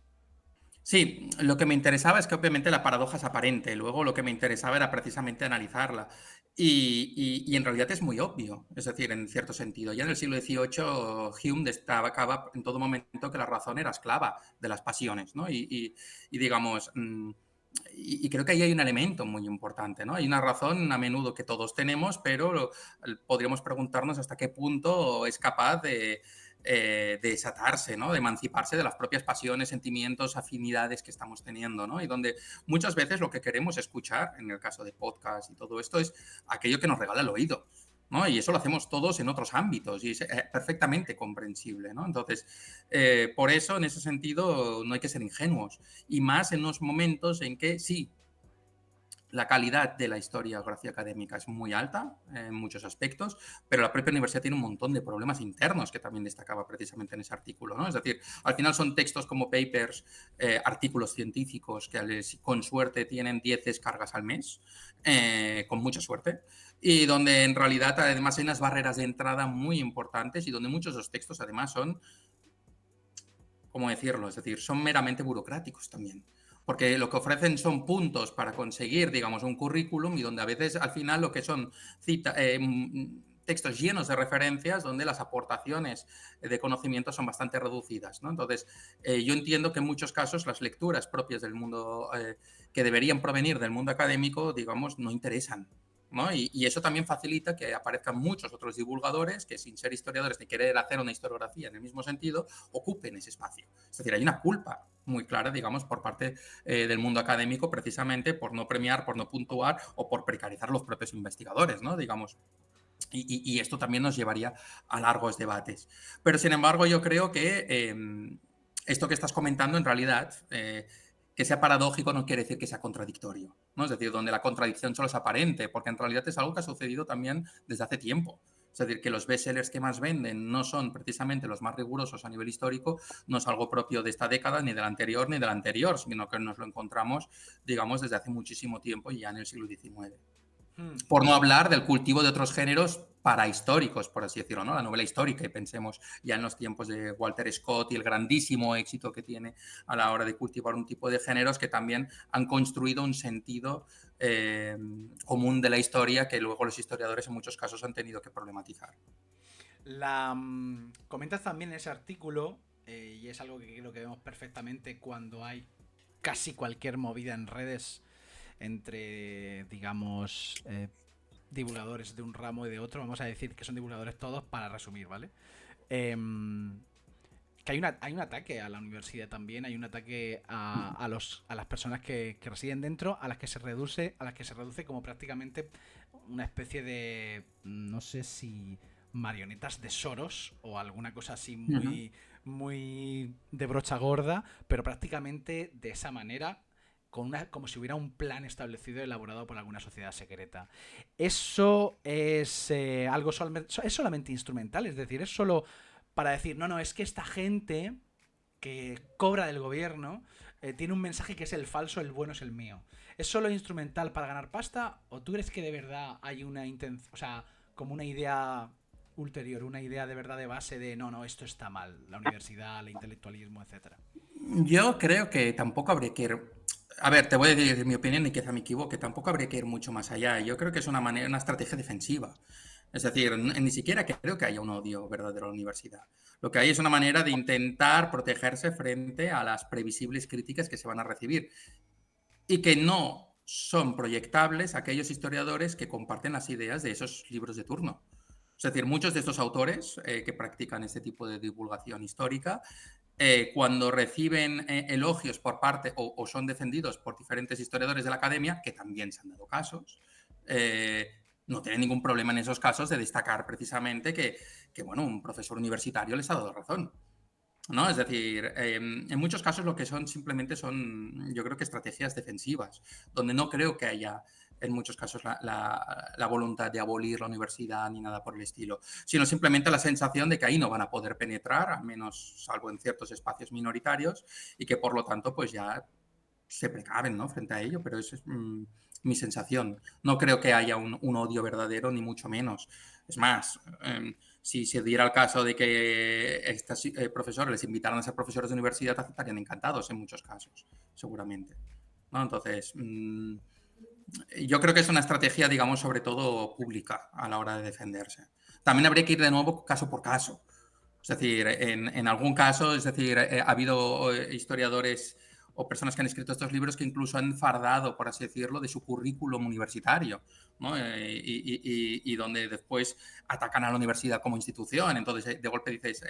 Sí, lo que me interesaba es que obviamente la paradoja es aparente, luego lo que me interesaba era precisamente analizarla. Y en realidad es muy obvio, es decir, en cierto sentido. Ya en el siglo XVIII Hume destacaba en todo momento que la razón era esclava de las pasiones, ¿no? Digamos, y creo que ahí hay un elemento muy importante, ¿no? Hay una razón a menudo que todos tenemos, pero podríamos preguntarnos hasta qué punto es capaz de desatarse, ¿no? De emanciparse de las propias pasiones, sentimientos, afinidades que estamos teniendo, ¿no? Y donde muchas veces lo que queremos escuchar, en el caso de podcast y todo esto, es aquello que nos regala el oído, ¿no? Y eso lo hacemos todos en otros ámbitos y es perfectamente comprensible, ¿no? Entonces, por eso, en ese sentido, no hay que ser ingenuos. Y más en unos momentos en que sí, la calidad de la historiografía académica es muy alta en muchos aspectos, pero la propia universidad tiene un montón de problemas internos que también destacaba precisamente en ese artículo, ¿no? Es decir, al final son textos como papers, artículos científicos que con suerte tienen 10 descargas al mes, con mucha suerte, y donde en realidad además hay unas barreras de entrada muy importantes y donde muchos de los textos además son, ¿cómo decirlo? Es decir, son meramente burocráticos también. Porque lo que ofrecen son puntos para conseguir, digamos, un currículum y donde a veces al final lo que son textos llenos de referencias donde las aportaciones de conocimiento son bastante reducidas, ¿no? Entonces, yo entiendo que en muchos casos las lecturas propias del mundo, que deberían provenir del mundo académico, digamos, no interesan, ¿no? Y eso también facilita que aparezcan muchos otros divulgadores que, sin ser historiadores ni querer hacer una historiografía en el mismo sentido, ocupen ese espacio. Es decir, hay una culpa muy clara, digamos, por parte del mundo académico, precisamente por no premiar, por no puntuar o por precarizar los propios investigadores, ¿no? Digamos. Y esto también nos llevaría a largos debates. Pero, sin embargo, yo creo que esto que estás comentando, en realidad, que sea paradójico no quiere decir que sea contradictorio, ¿no? Es decir, donde la contradicción solo es aparente, porque en realidad es algo que ha sucedido también desde hace tiempo. Es decir, que los bestsellers que más venden no son precisamente los más rigurosos a nivel histórico, no es algo propio de esta década, ni de la anterior, ni de la anterior, sino que nos lo encontramos, digamos, desde hace muchísimo tiempo, ya en el siglo XIX. Por no hablar del cultivo de otros géneros parahistóricos, por así decirlo, ¿no? La novela histórica, y pensemos ya en los tiempos de Walter Scott y el grandísimo éxito que tiene a la hora de cultivar un tipo de géneros que también han construido un sentido común de la historia que luego los historiadores en muchos casos han tenido que problematizar. Comentas también en ese artículo, y es algo que creo que vemos perfectamente cuando hay casi cualquier movida en redes entre, digamos, divulgadores de un ramo y de otro. Vamos a decir que son divulgadores todos para resumir, ¿vale? Que hay un ataque a la universidad también, hay un ataque a las personas que residen dentro, a las que se reduce como prácticamente una especie de, no sé si marionetas de Soros o alguna cosa así muy de brocha gorda, pero prácticamente de esa manera, como si hubiera un plan establecido elaborado por alguna sociedad secreta. Eso es algo es solamente instrumental, es decir, es solo para decir, no, es que esta gente que cobra del gobierno tiene un mensaje que es el falso, el bueno es el mío. ¿Es solo instrumental para ganar pasta? ¿O tú crees que de verdad hay una intención, o sea, como una idea ulterior, una idea de verdad de base de no, esto está mal, la universidad, el intelectualismo, etcétera? Yo creo que tampoco habría que ir. A ver, te voy a decir mi opinión y quizá me equivoque. Tampoco habría que ir mucho más allá. Yo creo que es una estrategia defensiva. Es decir, ni siquiera creo que haya un odio verdadero a la universidad. Lo que hay es una manera de intentar protegerse frente a las previsibles críticas que se van a recibir y que no son proyectables a aquellos historiadores que comparten las ideas de esos libros de turno. Es decir, muchos de estos autores que practican este tipo de divulgación histórica cuando reciben elogios por parte o son defendidos por diferentes historiadores de la academia, que también se han dado casos, no tienen ningún problema en esos casos de destacar precisamente que bueno, un profesor universitario les ha dado razón. ¿No? Es decir, en muchos casos lo que son simplemente son, yo creo que estrategias defensivas, donde no creo que haya en muchos casos la voluntad de abolir la universidad ni nada por el estilo, sino simplemente la sensación de que ahí no van a poder penetrar, al menos salvo en ciertos espacios minoritarios, y que por lo tanto pues ya se precaven, ¿no? Frente a ello, pero eso es mi sensación. No creo que haya un odio verdadero, ni mucho menos. Es más, si se diera el caso de que estos profesores les invitaran a ser profesores de universidad, estarían encantados en muchos casos, seguramente. ¿No? Entonces, yo creo que es una estrategia, digamos, sobre todo pública a la hora de defenderse. También habría que ir de nuevo caso por caso. Es decir, en algún caso, es decir, ha habido historiadores o personas que han escrito estos libros que incluso han fardado, por así decirlo, de su currículum universitario, ¿no? Y donde después atacan a la universidad como institución. Entonces, de golpe dices,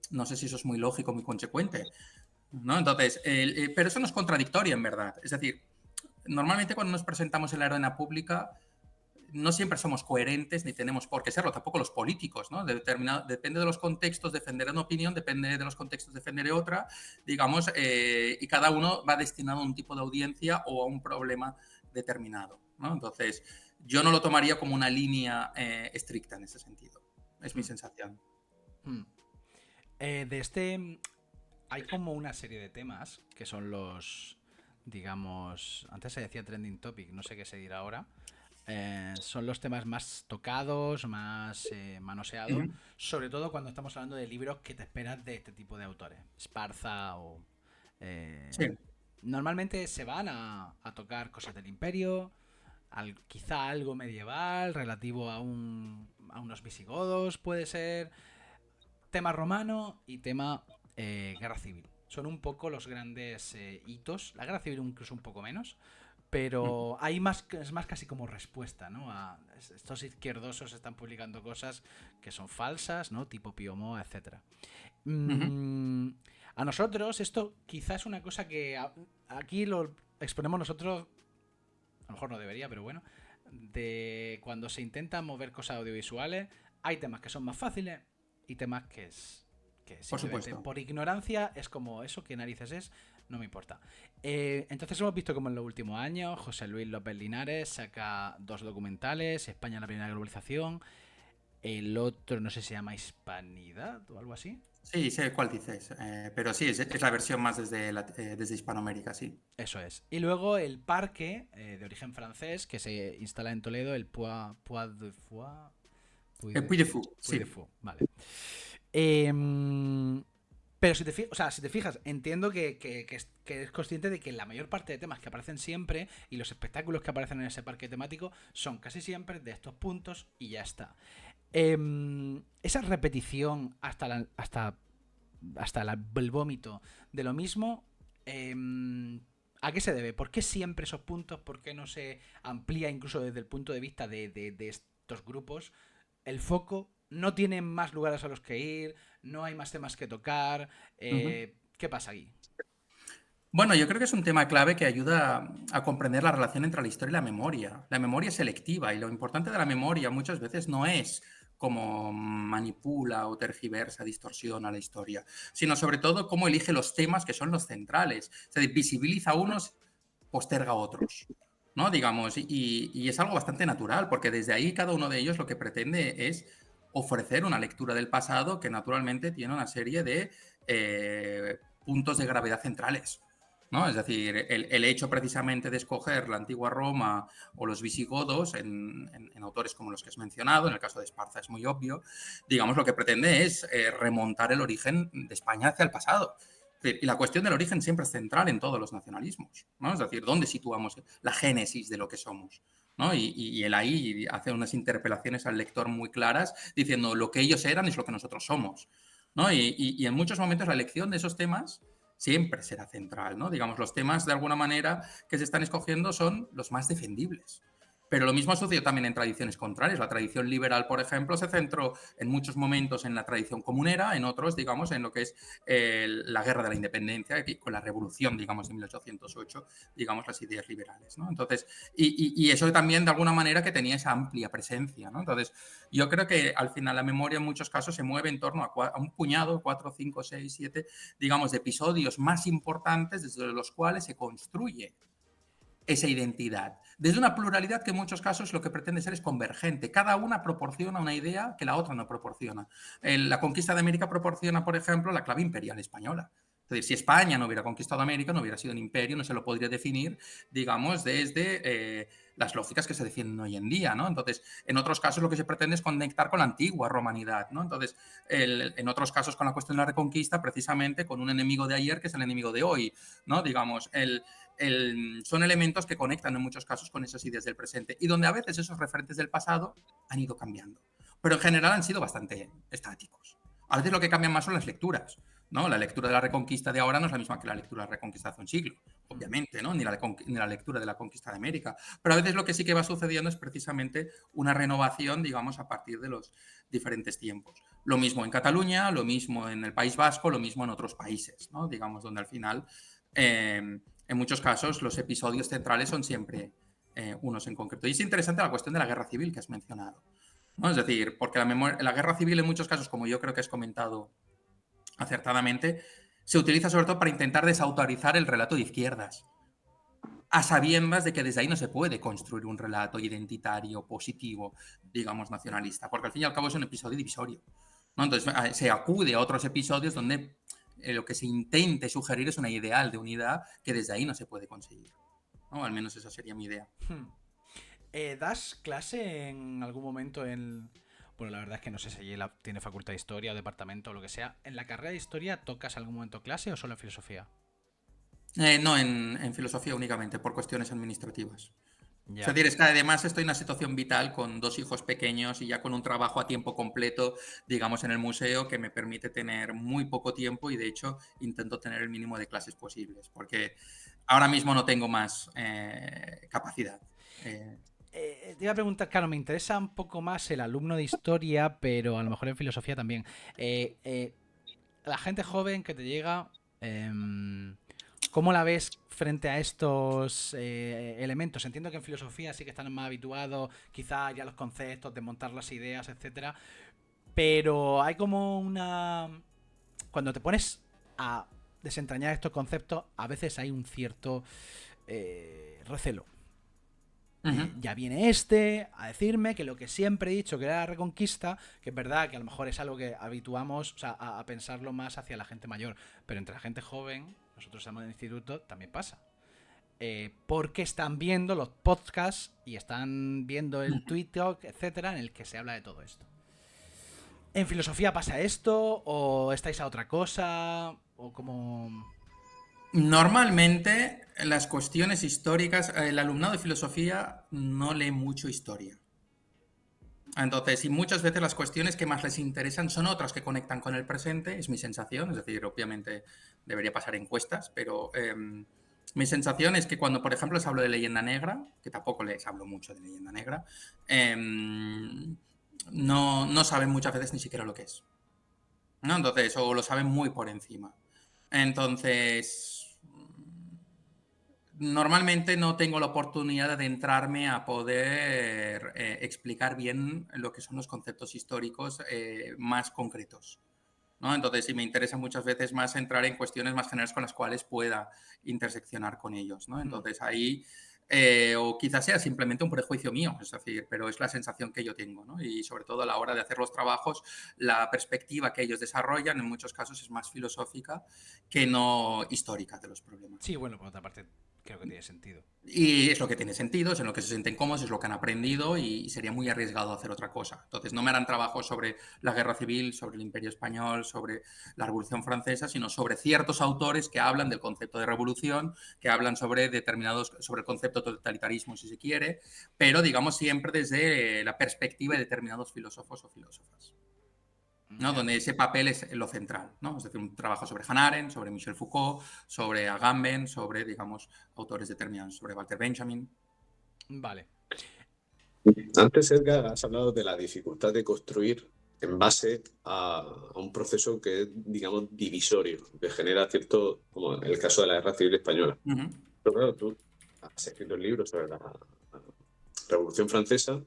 no sé si eso es muy lógico, muy consecuente, ¿no? Entonces, pero eso no es contradictorio, en verdad. Es decir, normalmente cuando nos presentamos en la arena pública, no siempre somos coherentes ni tenemos por qué serlo, tampoco los políticos, ¿no? Depende de los contextos, defender una opinión, depende de los contextos, defender otra, digamos, y cada uno va destinado a un tipo de audiencia o a un problema determinado, ¿no? Entonces, yo no lo tomaría como una línea estricta en ese sentido. Es mi sensación. Hay como una serie de temas que son los, digamos, antes se decía trending topic, no sé qué se dirá ahora. Son los temas más tocados, más manoseados, sobre todo cuando estamos hablando de libros que te esperas de este tipo de autores, Esparza o... Sí. Normalmente se van a tocar cosas del imperio, quizá algo medieval relativo a unos visigodos, puede ser, tema romano y tema guerra civil. Son un poco los grandes hitos, la guerra civil incluso un poco menos, pero hay más, es más casi como respuesta, ¿no? Estos izquierdosos están publicando cosas que son falsas, ¿no? Tipo Piomo, etcétera. A nosotros esto quizás es una cosa que aquí lo exponemos nosotros, a lo mejor no debería, pero bueno, de cuando se intentan mover cosas audiovisuales, hay temas que son más fáciles y temas que Que Por simplemente supuesto. por ignorancia es como eso, ¿qué narices es? No me importa. Entonces hemos visto como en los últimos años José Luis López Linares saca 2 documentales, España la primera globalización, el otro no sé si se llama Hispanidad o algo así. Sí, sé cuál dices, pero sí, es la versión más desde Hispanoamérica, sí. Eso es. Y luego el parque de origen francés que se instala en Toledo, el Puy de Fou. El Puy de Fou, Puy sí. de Fou, vale. Em, pero si te fijas, entiendo que es consciente de que la mayor parte de temas que aparecen siempre y los espectáculos que aparecen en ese parque temático son casi siempre de estos puntos y ya está. Esa repetición hasta el vómito de lo mismo, ¿a qué se debe? ¿Por qué siempre esos puntos? ¿Por qué no se amplía incluso desde el punto de vista de estos grupos? El foco, no tienen más lugares a los que ir, no hay más temas que tocar. Ujú. ¿Qué pasa ahí? Bueno, yo creo que es un tema clave que ayuda a comprender la relación entre la historia y la memoria. La memoria es selectiva y lo importante de la memoria muchas veces no es cómo manipula o tergiversa, distorsiona la historia, sino sobre todo cómo elige los temas que son los centrales. Es decir, visibiliza unos, posterga otros, ¿no? Digamos, y es algo bastante natural, porque desde ahí cada uno de ellos lo que pretende es ofrecer una lectura del pasado que naturalmente tiene una serie de puntos de gravedad centrales. ¿No? Es decir, el hecho precisamente de escoger la antigua Roma o los visigodos en autores como los que has mencionado, en el caso de Esparza es muy obvio, digamos, lo que pretende es remontar el origen de España hacia el pasado. Y la cuestión del origen siempre es central en todos los nacionalismos, ¿no? Es decir, ¿dónde situamos la génesis de lo que somos? ¿No? Y él ahí hace unas interpelaciones al lector muy claras diciendo lo que ellos eran es lo que nosotros somos. ¿No? Y en muchos momentos la elección de esos temas siempre será central, ¿no? Digamos, los temas de alguna manera que se están escogiendo son los más defendibles. Pero lo mismo sucedió también en tradiciones contrarias. La tradición liberal, por ejemplo, se centró en muchos momentos en la tradición comunera, en otros, digamos, en lo que es la guerra de la independencia, con la revolución, digamos, de 1808, digamos, las ideas liberales, ¿no? Entonces, y eso también, de alguna manera, que tenía esa amplia presencia, ¿no? Entonces, yo creo que al final la memoria en muchos casos se mueve en torno a un puñado, 4, 5, 6, 7, digamos, de episodios más importantes desde los cuales se construye esa identidad. Desde una pluralidad que en muchos casos lo que pretende ser es convergente. Cada una proporciona una idea que la otra no proporciona. La conquista de América proporciona, por ejemplo, la clave imperial española. Es decir, si España no hubiera conquistado América, no hubiera sido un imperio, no se lo podría definir, digamos, desde las lógicas que se defienden hoy en día, ¿no? Entonces, en otros casos lo que se pretende es conectar con la antigua romanidad, ¿no? Entonces, en otros casos con la cuestión de la reconquista, precisamente con un enemigo de ayer que es el enemigo de hoy, ¿no? Digamos, son elementos que conectan en muchos casos con esas ideas del presente y donde a veces esos referentes del pasado han ido cambiando, pero en general han sido bastante estáticos. A veces lo que cambian más son las lecturas, ¿no? La lectura de la Reconquista de ahora no es la misma que la lectura de la Reconquista de hace un siglo, obviamente, ¿no? Ni la lectura de la Conquista de América. Pero a veces lo que sí que va sucediendo es precisamente una renovación, digamos, a partir de los diferentes tiempos. Lo mismo en Cataluña, lo mismo en el País Vasco, lo mismo en otros países, ¿no? Digamos, donde al final, en muchos casos, los episodios centrales son siempre unos en concreto. Y es interesante la cuestión de la guerra civil que has mencionado, ¿no? Es decir, porque la guerra civil en muchos casos, como yo creo que has comentado acertadamente, se utiliza sobre todo para intentar desautorizar el relato de izquierdas, a sabiendas de que desde ahí no se puede construir un relato identitario, positivo, digamos, nacionalista, porque al fin y al cabo es un episodio divisorio, ¿no? Entonces se acude a otros episodios donde lo que se intente sugerir es una ideal de unidad que desde ahí no se puede conseguir, ¿no? Al menos esa sería mi idea. ¿Das clase en algún momento en... Bueno, la verdad es que no sé si allí tiene facultad de historia, o departamento o lo que sea. ¿En la carrera de historia tocas algún momento clase o solo en filosofía? No, en filosofía únicamente, por cuestiones administrativas. Es Ya. decir, es que además estoy en una situación vital con 2 hijos pequeños y ya con un trabajo a tiempo completo, digamos, en el museo que me permite tener muy poco tiempo y de hecho intento tener el mínimo de clases posibles, porque ahora mismo no tengo más capacidad. Te iba a preguntar, claro, me interesa un poco más el alumno de historia, pero a lo mejor en filosofía también. La gente joven que te llega, ¿cómo la ves frente a estos elementos? Entiendo que en filosofía sí que están más habituados, quizás ya los conceptos, de montar las ideas, etcétera, pero hay como una cuando te pones a desentrañar estos conceptos, a veces hay un cierto recelo. Ya viene a decirme que lo que siempre he dicho, que era la Reconquista, que es verdad que a lo mejor es algo que habituamos, o sea, a pensarlo más hacia la gente mayor, pero entre la gente joven, nosotros estamos en el instituto, también pasa. Porque están viendo los podcasts y están viendo el Twitter, etcétera, en el que se habla de todo esto. ¿En filosofía pasa esto? ¿O estáis a otra cosa? ¿O como...? Normalmente, las cuestiones históricas, el alumnado de filosofía no lee mucho historia. Entonces, y muchas veces las cuestiones que más les interesan son otras que conectan con el presente, es mi sensación, es decir, obviamente debería pasar encuestas, pero mi sensación es que cuando, por ejemplo, les hablo de Leyenda Negra, que tampoco les hablo mucho de Leyenda Negra, no saben muchas veces ni siquiera lo que es, ¿no? Entonces, o lo saben muy por encima. Entonces, normalmente no tengo la oportunidad de adentrarme a poder explicar bien lo que son los conceptos históricos más concretos, ¿no? Entonces, sí me interesa muchas veces más entrar en cuestiones más generales con las cuales pueda interseccionar con ellos, ¿no? Entonces, ahí, o quizás sea simplemente un prejuicio mío, es decir, pero es la sensación que yo tengo, ¿no? Y sobre todo a la hora de hacer los trabajos, la perspectiva que ellos desarrollan en muchos casos es más filosófica que no histórica de los problemas. Sí, bueno, por otra parte, creo que tiene sentido. Y es lo que tiene sentido, es en lo que se sienten cómodos, es lo que han aprendido y sería muy arriesgado hacer otra cosa. Entonces no me harán trabajos sobre la guerra civil, sobre el Imperio Español, sobre la Revolución Francesa, sino sobre ciertos autores que hablan del concepto de revolución, que hablan sobre sobre el concepto de totalitarismo, si se quiere, pero digamos siempre desde la perspectiva de determinados filósofos o filósofas, ¿no? Donde ese papel es lo central, ¿no? Es decir, un trabajo sobre Hannah Arendt, sobre Michel Foucault, sobre Agamben, sobre, digamos, autores determinados, sobre Walter Benjamin. Vale. Antes, Edgar, has hablado de la dificultad de construir en base a un proceso que es, digamos, divisorio, que genera cierto, como en el caso de la Guerra Civil Española. Pero claro, tú has escrito el libro sobre la Revolución Francesa,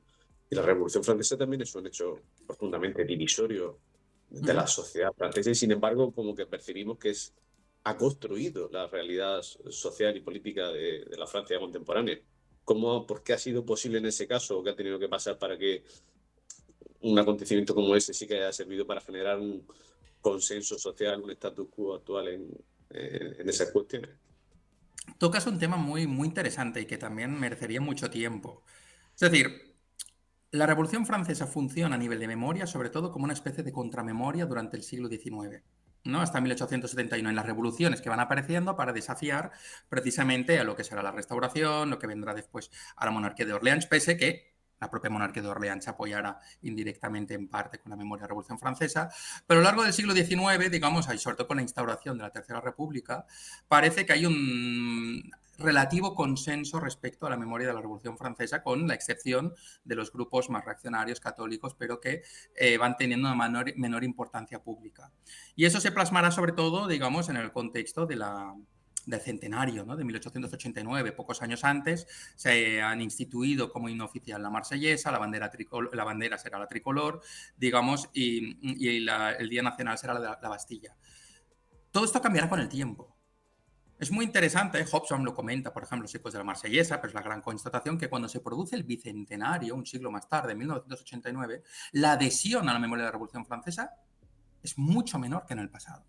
y la Revolución Francesa también es un hecho profundamente divisorio de la sociedad francesa, y sin embargo, como que percibimos que ha construido la realidad social y política de la Francia contemporánea. ¿Por qué ha sido posible en ese caso, o qué ha tenido que pasar para que un acontecimiento como ese sí que haya servido para generar un consenso social, un status quo actual en esas cuestiones? Tocas un tema muy, muy interesante y que también merecería mucho tiempo. Es decir, la Revolución Francesa funciona a nivel de memoria, sobre todo como una especie de contramemoria durante el siglo XIX, ¿no? Hasta 1871, en las revoluciones que van apareciendo para desafiar precisamente a lo que será la Restauración, lo que vendrá después a la monarquía de Orleans, pese que la propia monarquía de Orleans se apoyara indirectamente en parte con la memoria de la Revolución Francesa, pero a lo largo del siglo XIX, digamos, y sobre todo con la instauración de la Tercera República, parece que hay un relativo consenso respecto a la memoria de la Revolución Francesa, con la excepción de los grupos más reaccionarios católicos, pero que van teniendo una menor importancia pública. Y eso se plasmará sobre todo, digamos, en el contexto del centenario, ¿no? De 1889, pocos años antes, se han instituido como himno oficial la marsellesa, la bandera será la tricolor, digamos, y el Día Nacional será la Bastilla. Todo esto cambiará con el tiempo. Es muy interesante, Hobson lo comenta, por ejemplo, Los ecos de la marsellesa, pero es la gran constatación que cuando se produce el bicentenario, un siglo más tarde, en 1989, la adhesión a la memoria de la Revolución Francesa es mucho menor que en el pasado.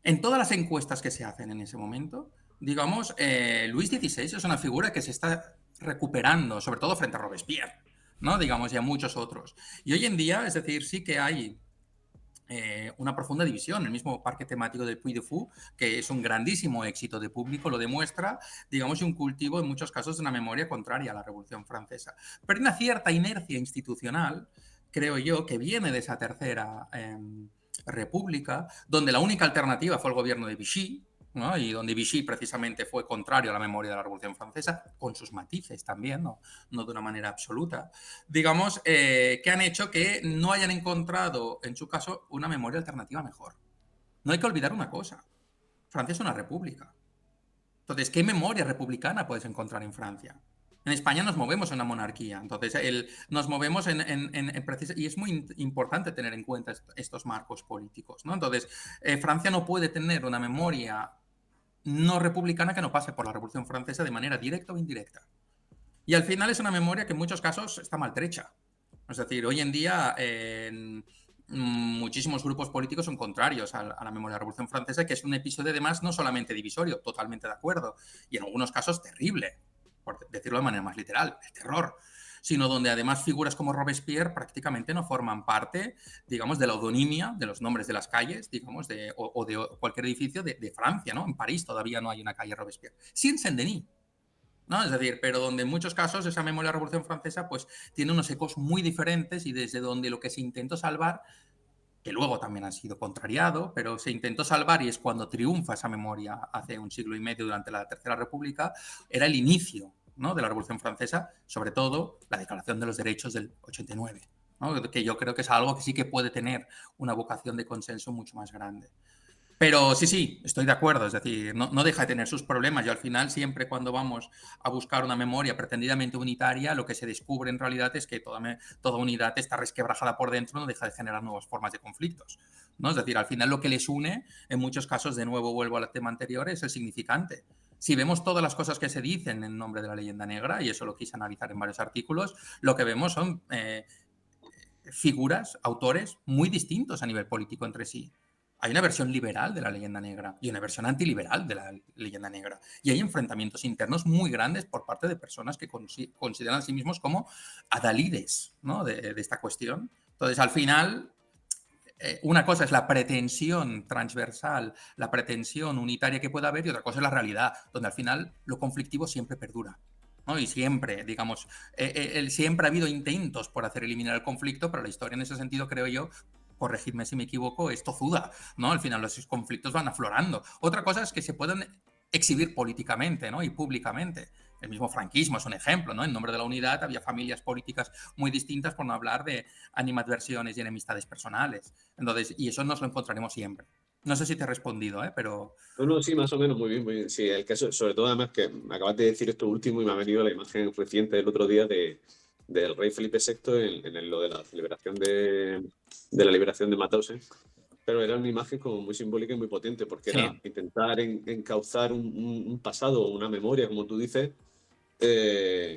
En todas las encuestas que se hacen en ese momento, digamos, Luis XVI es una figura que se está recuperando, sobre todo frente a Robespierre, ¿no? Digamos, y a muchos otros. Y hoy en día, es decir, sí que hay una profunda división. El mismo parque temático del Puy de Fou, que es un grandísimo éxito de público, lo demuestra, digamos, y un cultivo en muchos casos de una memoria contraria a la Revolución Francesa. Pero hay una cierta inercia institucional, creo yo, que viene de esa tercera república, donde la única alternativa fue el gobierno de Vichy, ¿no? Y donde Vichy precisamente fue contrario a la memoria de la Revolución Francesa, con sus matices también, no de una manera absoluta, digamos, que han hecho que no hayan encontrado, en su caso, una memoria alternativa mejor. No hay que olvidar una cosa, Francia es una república. Entonces, ¿qué memoria republicana puedes encontrar en Francia? En España nos movemos en una monarquía, entonces nos movemos y es muy importante tener en cuenta estos marcos políticos, ¿no? Entonces, Francia no puede tener una memoria no republicana que no pase por la Revolución Francesa de manera directa o indirecta. Y al final es una memoria que en muchos casos está maltrecha. Es decir, hoy en día muchísimos grupos políticos son contrarios a la memoria de la Revolución Francesa, que es un episodio además no solamente divisorio, totalmente de acuerdo, y en algunos casos terrible, por decirlo de manera más literal, el terror, sino donde además figuras como Robespierre prácticamente no forman parte, digamos, de la odonimia, de los nombres de las calles, digamos, o de cualquier edificio de Francia, ¿no? En París todavía no hay una calle Robespierre. Sí en Saint-Denis, ¿no? Es decir, pero donde en muchos casos esa memoria de la Revolución Francesa pues tiene unos ecos muy diferentes y desde donde lo que se intentó salvar, que luego también ha sido contrariado, pero se intentó salvar y es cuando triunfa esa memoria hace un siglo y medio durante la Tercera República, era el inicio, ¿no?, de la Revolución Francesa, sobre todo la Declaración de los Derechos del 89, ¿no?, que yo creo que es algo que sí que puede tener una vocación de consenso mucho más grande. Pero sí, estoy de acuerdo, es decir, no deja de tener sus problemas y al final siempre cuando vamos a buscar una memoria pretendidamente unitaria, lo que se descubre en realidad es que toda unidad está resquebrajada por dentro, no deja de generar nuevas formas de conflictos, ¿no? Es decir, al final lo que les une, en muchos casos, de nuevo vuelvo al tema anterior, es el significante. Si vemos todas las cosas que se dicen en nombre de la leyenda negra, y eso lo quise analizar en varios artículos, lo que vemos son figuras, autores muy distintos a nivel político entre sí. Hay una versión liberal de la leyenda negra y una versión antiliberal de la leyenda negra. Y hay enfrentamientos internos muy grandes por parte de personas que consideran a sí mismos como adalides, ¿no?, de esta cuestión. Entonces, al final, una cosa es la pretensión transversal, la pretensión unitaria que pueda haber y otra cosa es la realidad, donde al final lo conflictivo siempre perdura, ¿no? Y siempre, digamos, siempre ha habido intentos por hacer eliminar el conflicto, pero la historia en ese sentido, creo yo, corregidme si me equivoco, es tozuda, ¿no? Al final los conflictos van aflorando. Otra cosa es que se puedan exhibir políticamente, ¿no?, y públicamente. El mismo franquismo es un ejemplo, ¿no? En nombre de la unidad había familias políticas muy distintas, por no hablar de animadversiones y enemistades personales. Entonces, y eso nos lo encontraremos siempre. No sé si te he respondido, pero... No, sí, más o menos, muy bien, muy bien. Sí, el caso, sobre todo además que me acabas de decir esto último y me ha venido la imagen reciente del otro día del rey Felipe VI en lo de la celebración de la liberación de Mauthausen. Pero era una imagen como muy simbólica y muy potente, porque Sí. era intentar encauzar un pasado, una memoria, como tú dices.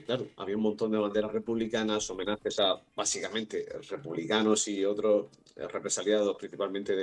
Claro, había un montón de banderas republicanas, homenajes a básicamente republicanos y otros represaliados, principalmente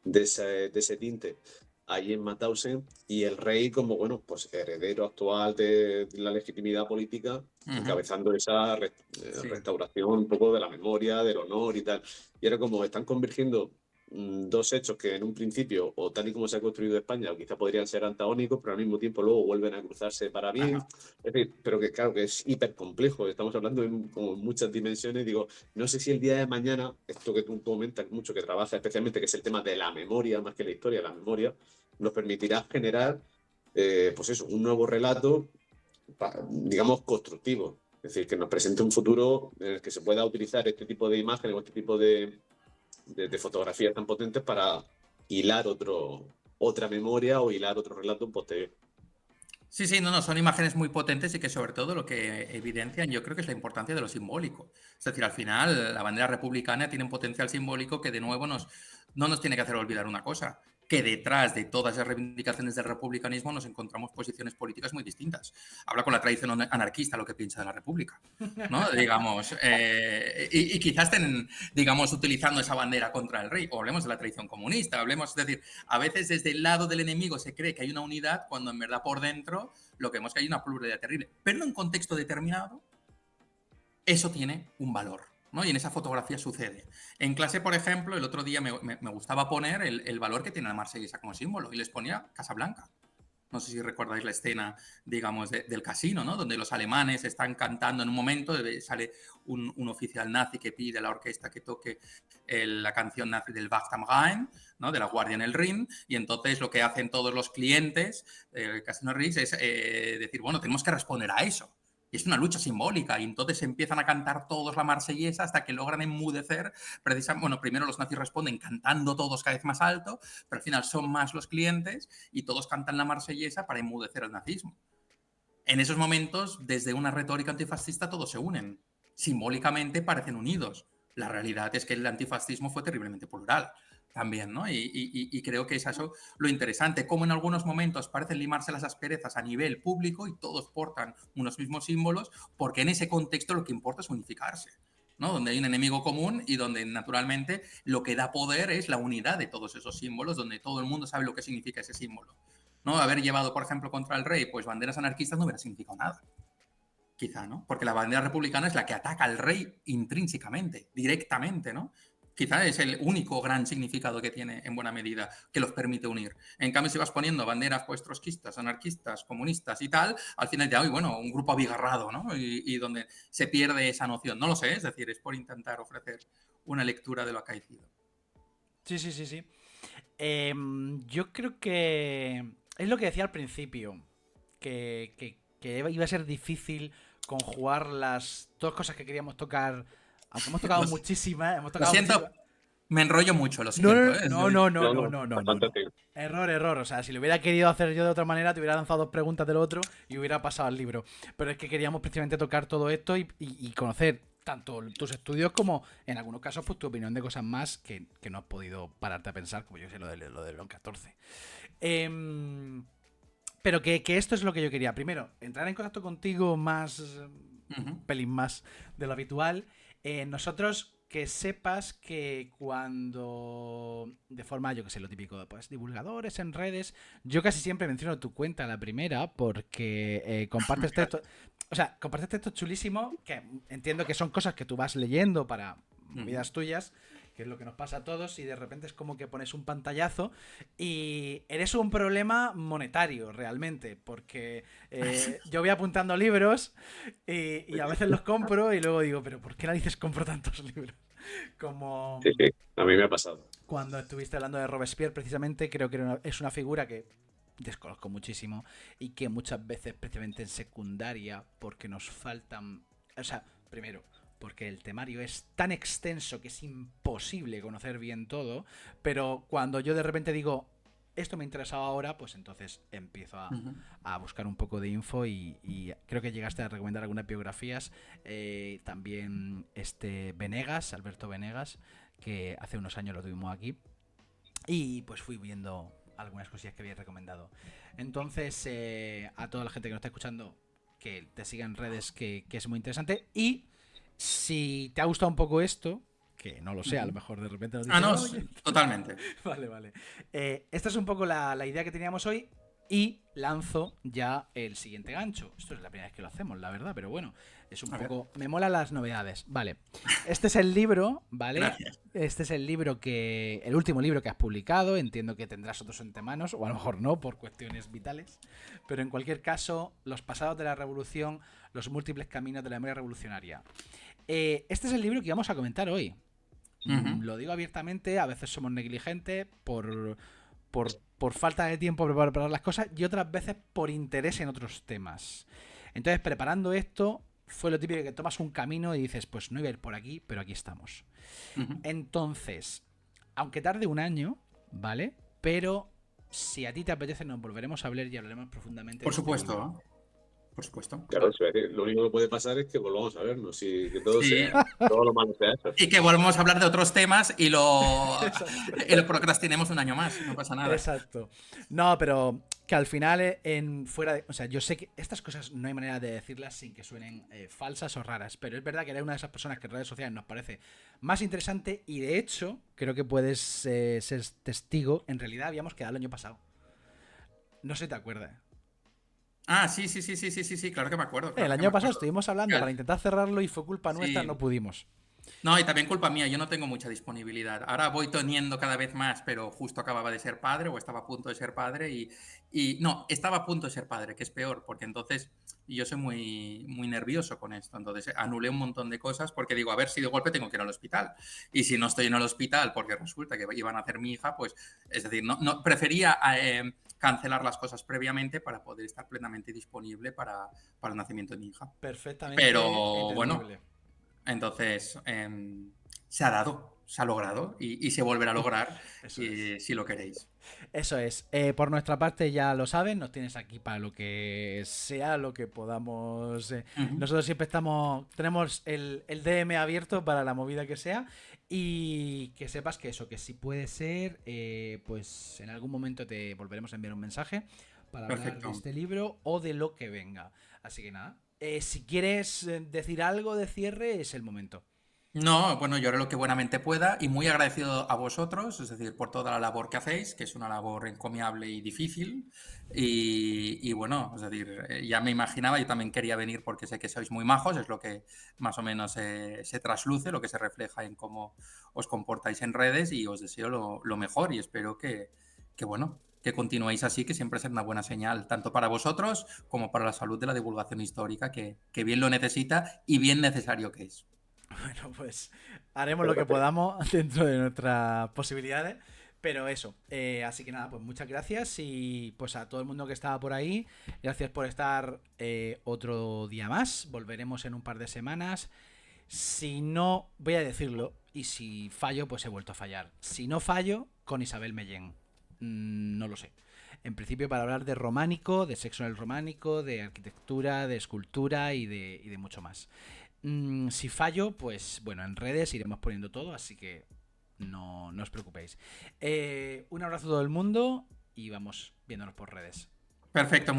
de ese tinte, ahí en Mauthausen, y el rey como, bueno, pues heredero actual de la legitimidad política, encabezando esa Sí. restauración un poco de la memoria, del honor y tal. Y era como están convergiendo dos hechos que en un principio, o tal y como se ha construido España, o quizá podrían ser antagónicos, pero al mismo tiempo luego vuelven a cruzarse para bien. Ajá. Es decir, pero que claro, que es hiper complejo, estamos hablando en como muchas dimensiones. Digo, no sé si el día de mañana, esto que tú comentas mucho, que trabaja especialmente, que es el tema de la memoria, más que la historia, la memoria, nos permitirá generar, pues eso, un nuevo relato, digamos, constructivo. Es decir, que nos presente un futuro en el que se pueda utilizar este tipo de imágenes o este tipo de fotografías tan potentes para hilar otra memoria o hilar otro relato posterior. Sí, no, son imágenes muy potentes y que sobre todo lo que evidencian yo creo que es la importancia de lo simbólico. Es decir, al final la bandera republicana tiene un potencial simbólico que de nuevo no nos tiene que hacer olvidar una cosa, que detrás de todas las reivindicaciones del republicanismo nos encontramos posiciones políticas muy distintas. Habla con la tradición anarquista lo que piensa de la república, ¿no? Digamos, y quizás estén, digamos, utilizando esa bandera contra el rey, o hablemos de la tradición comunista, es decir, a veces desde el lado del enemigo se cree que hay una unidad cuando en verdad por dentro lo que vemos es que hay una pluralidad terrible. Pero en un contexto determinado, eso tiene un valor, ¿no? Y en esa fotografía sucede. En clase, por ejemplo, el otro día me gustaba poner el valor que tiene la marsellesa como símbolo y les ponía Casablanca. No sé si recordáis la escena, digamos, del casino, ¿no? Donde los alemanes están cantando en un momento, sale un oficial nazi que pide a la orquesta que toque la canción nazi del Wacht am Rhein, ¿no?, de la Guardia en el Rin, y entonces lo que hacen todos los clientes del Casino Ritz es decir, bueno, tenemos que responder a eso. Y es una lucha simbólica, y entonces empiezan a cantar todos la marsellesa hasta que logran enmudecer. Bueno, primero los nazis responden cantando todos cada vez más alto, pero al final son más los clientes y todos cantan la marsellesa para enmudecer el nazismo. en esos momentos, desde una retórica antifascista, todos se unen. Simbólicamente parecen unidos. La realidad es que el antifascismo fue terriblemente plural también, ¿no? Y creo que es eso lo interesante, como en algunos momentos parecen limarse las asperezas a nivel público y todos portan unos mismos símbolos, porque en ese contexto lo que importa es unificarse, ¿no? Donde hay un enemigo común y donde naturalmente lo que da poder es la unidad de todos esos símbolos, donde todo el mundo sabe lo que significa ese símbolo. ¿No? Haber llevado, por ejemplo, contra el rey, pues banderas anarquistas no hubiera significado nada. Quizá, ¿no? Porque la bandera republicana es la que ataca al rey intrínsecamente, directamente, ¿no? Quizá es el único gran significado que tiene en buena medida, que los permite unir. En cambio, si vas poniendo banderas pues trotskistas, anarquistas, comunistas y tal, al final ya hay, bueno, un grupo abigarrado, ¿no? Y donde se pierde esa noción. No lo sé, es decir, es por intentar ofrecer una lectura de lo acaecido. Sí, sí, sí, sí. Yo creo que es lo que decía al principio, que iba a ser difícil conjugar las dos cosas que queríamos tocar, aunque hemos tocado muchísimas, Lo siento, me enrollo mucho, lo No, siento. no. Error. O sea, si lo hubiera querido hacer yo de otra manera, te hubiera lanzado dos preguntas del otro y hubiera pasado al libro. Pero es que queríamos precisamente tocar todo esto y conocer tanto tus estudios como, en algunos casos, pues tu opinión de cosas más que no has podido pararte a pensar, como yo sé lo de León 14. Pero que esto es lo que yo quería. Primero, entrar en contacto contigo más, un pelín más de lo habitual. Nosotros, que sepas que cuando, de forma, yo que sé, lo típico, pues divulgadores en redes, yo casi siempre menciono tu cuenta, la primera, porque compartes textos, o sea, compartes textos chulísimos, que entiendo que son cosas que tú vas leyendo para vidas tuyas, que es lo que nos pasa a todos, y de repente es como que pones un pantallazo y eres un problema monetario realmente, porque yo voy apuntando libros y a veces los compro y luego digo, pero ¿por qué narices compro tantos libros? Como Sí, a mí me ha pasado. Cuando estuviste hablando de Robespierre, precisamente, creo que es una figura que desconozco muchísimo y que muchas veces, precisamente en secundaria, porque nos faltan... O sea, primero, porque el temario es tan extenso que es imposible conocer bien todo, pero cuando yo de repente digo, esto me interesaba ahora, pues entonces empiezo a buscar un poco de info y creo que llegaste a recomendar algunas biografías. También Venegas, Alberto Venegas, que hace unos años lo tuvimos aquí. Y pues fui viendo algunas cosillas que había recomendado. Entonces, a toda la gente que nos está escuchando, que te siga en redes, que es muy interesante. Y si te ha gustado un poco esto, que no lo sé, a lo mejor de repente nos dicen... Totalmente. Vale. Esta es un poco la idea que teníamos hoy. Y lanzo ya el siguiente gancho. Esto es la primera vez que lo hacemos, la verdad, pero bueno, es un poco... Me molan las novedades. Vale. Este es el libro, ¿vale? Gracias. Este es el libro el último libro que has publicado. Entiendo que tendrás otros entre manos, o a lo mejor no, por cuestiones vitales. Pero en cualquier caso, Los pasados de la revolución, los múltiples caminos de la memoria revolucionaria. Este es el libro que vamos a comentar hoy. Lo digo abiertamente, a veces somos negligentes por falta de tiempo para preparar las cosas y otras veces por interés en otros temas. Entonces, preparando esto, fue lo típico que tomas un camino y dices, pues no iba a ir por aquí, pero aquí estamos. Entonces, aunque tarde un año, ¿vale? Pero si a ti te apetece, nos volveremos a hablar y hablaremos profundamente. Por supuesto. Por supuesto. Claro, lo único que puede pasar es que volvamos a vernos y que todo lo malo sea eso. Y que volvamos a hablar de otros temas y lo procrastinemos un año más, no pasa nada. Exacto. No, pero que al final, o sea, yo sé que estas cosas no hay manera de decirlas sin que suenen falsas o raras, pero es verdad que eres una de esas personas que en redes sociales nos parece más interesante y de hecho, creo que puedes ser testigo, en realidad habíamos quedado el año pasado. No sé si te acuerdas. Ah, sí, claro que me acuerdo. El año pasado estuvimos hablando para intentar cerrarlo y fue culpa nuestra, no pudimos. No, y también culpa mía, yo no tengo mucha disponibilidad. Ahora voy teniendo cada vez más, pero justo acababa de ser padre o estaba a punto de ser padre y no, estaba a punto de ser padre, que es peor, porque entonces yo soy muy, muy nervioso con esto. Entonces anulé un montón de cosas porque digo, a ver si de golpe tengo que ir al hospital. Y si no estoy en el hospital porque resulta que iban a hacer mi hija, pues es decir, no prefería cancelar las cosas previamente para poder estar plenamente disponible para el nacimiento de mi hija. Perfectamente. Pero bueno, entonces se ha dado. se ha logrado y se volverá a lograr Eso es. si lo queréis. Eso es. Por nuestra parte ya lo saben, nos tienes aquí para lo que sea, lo que podamos. Ujú. Nosotros siempre tenemos el DM abierto para la movida que sea y que sepas que eso, que si puede ser, pues en algún momento te volveremos a enviar un mensaje para hablar de Perfecto. este libro o de lo que venga. Así que nada, si quieres decir algo de cierre, es el momento. No, bueno, yo haré lo que buenamente pueda y muy agradecido a vosotros, es decir, por toda la labor que hacéis, que es una labor encomiable y difícil. Y bueno, es decir, ya me imaginaba, yo también quería venir porque sé que sois muy majos, es lo que más o menos se trasluce, lo que se refleja en cómo os comportáis en redes y os deseo lo mejor y espero bueno, que continuéis así, que siempre será una buena señal, tanto para vosotros como para la salud de la divulgación histórica, que bien lo necesita y bien necesario que es. Bueno, pues haremos lo que podamos dentro de nuestras posibilidades. Pero eso, así que nada, pues muchas gracias y pues a todo el mundo que estaba por ahí, gracias por estar otro día más. Volveremos en un par de semanas. Si no, voy a decirlo, y si fallo, pues he vuelto a fallar. Si no fallo, con Isabel Mellén. No lo sé. En principio para hablar de románico, de sexo en el románico, de arquitectura, de escultura y de mucho más. Si fallo, pues bueno, en redes iremos poniendo todo, así que no os preocupéis. Un abrazo a todo el mundo y vamos viéndonos por redes. Perfecto.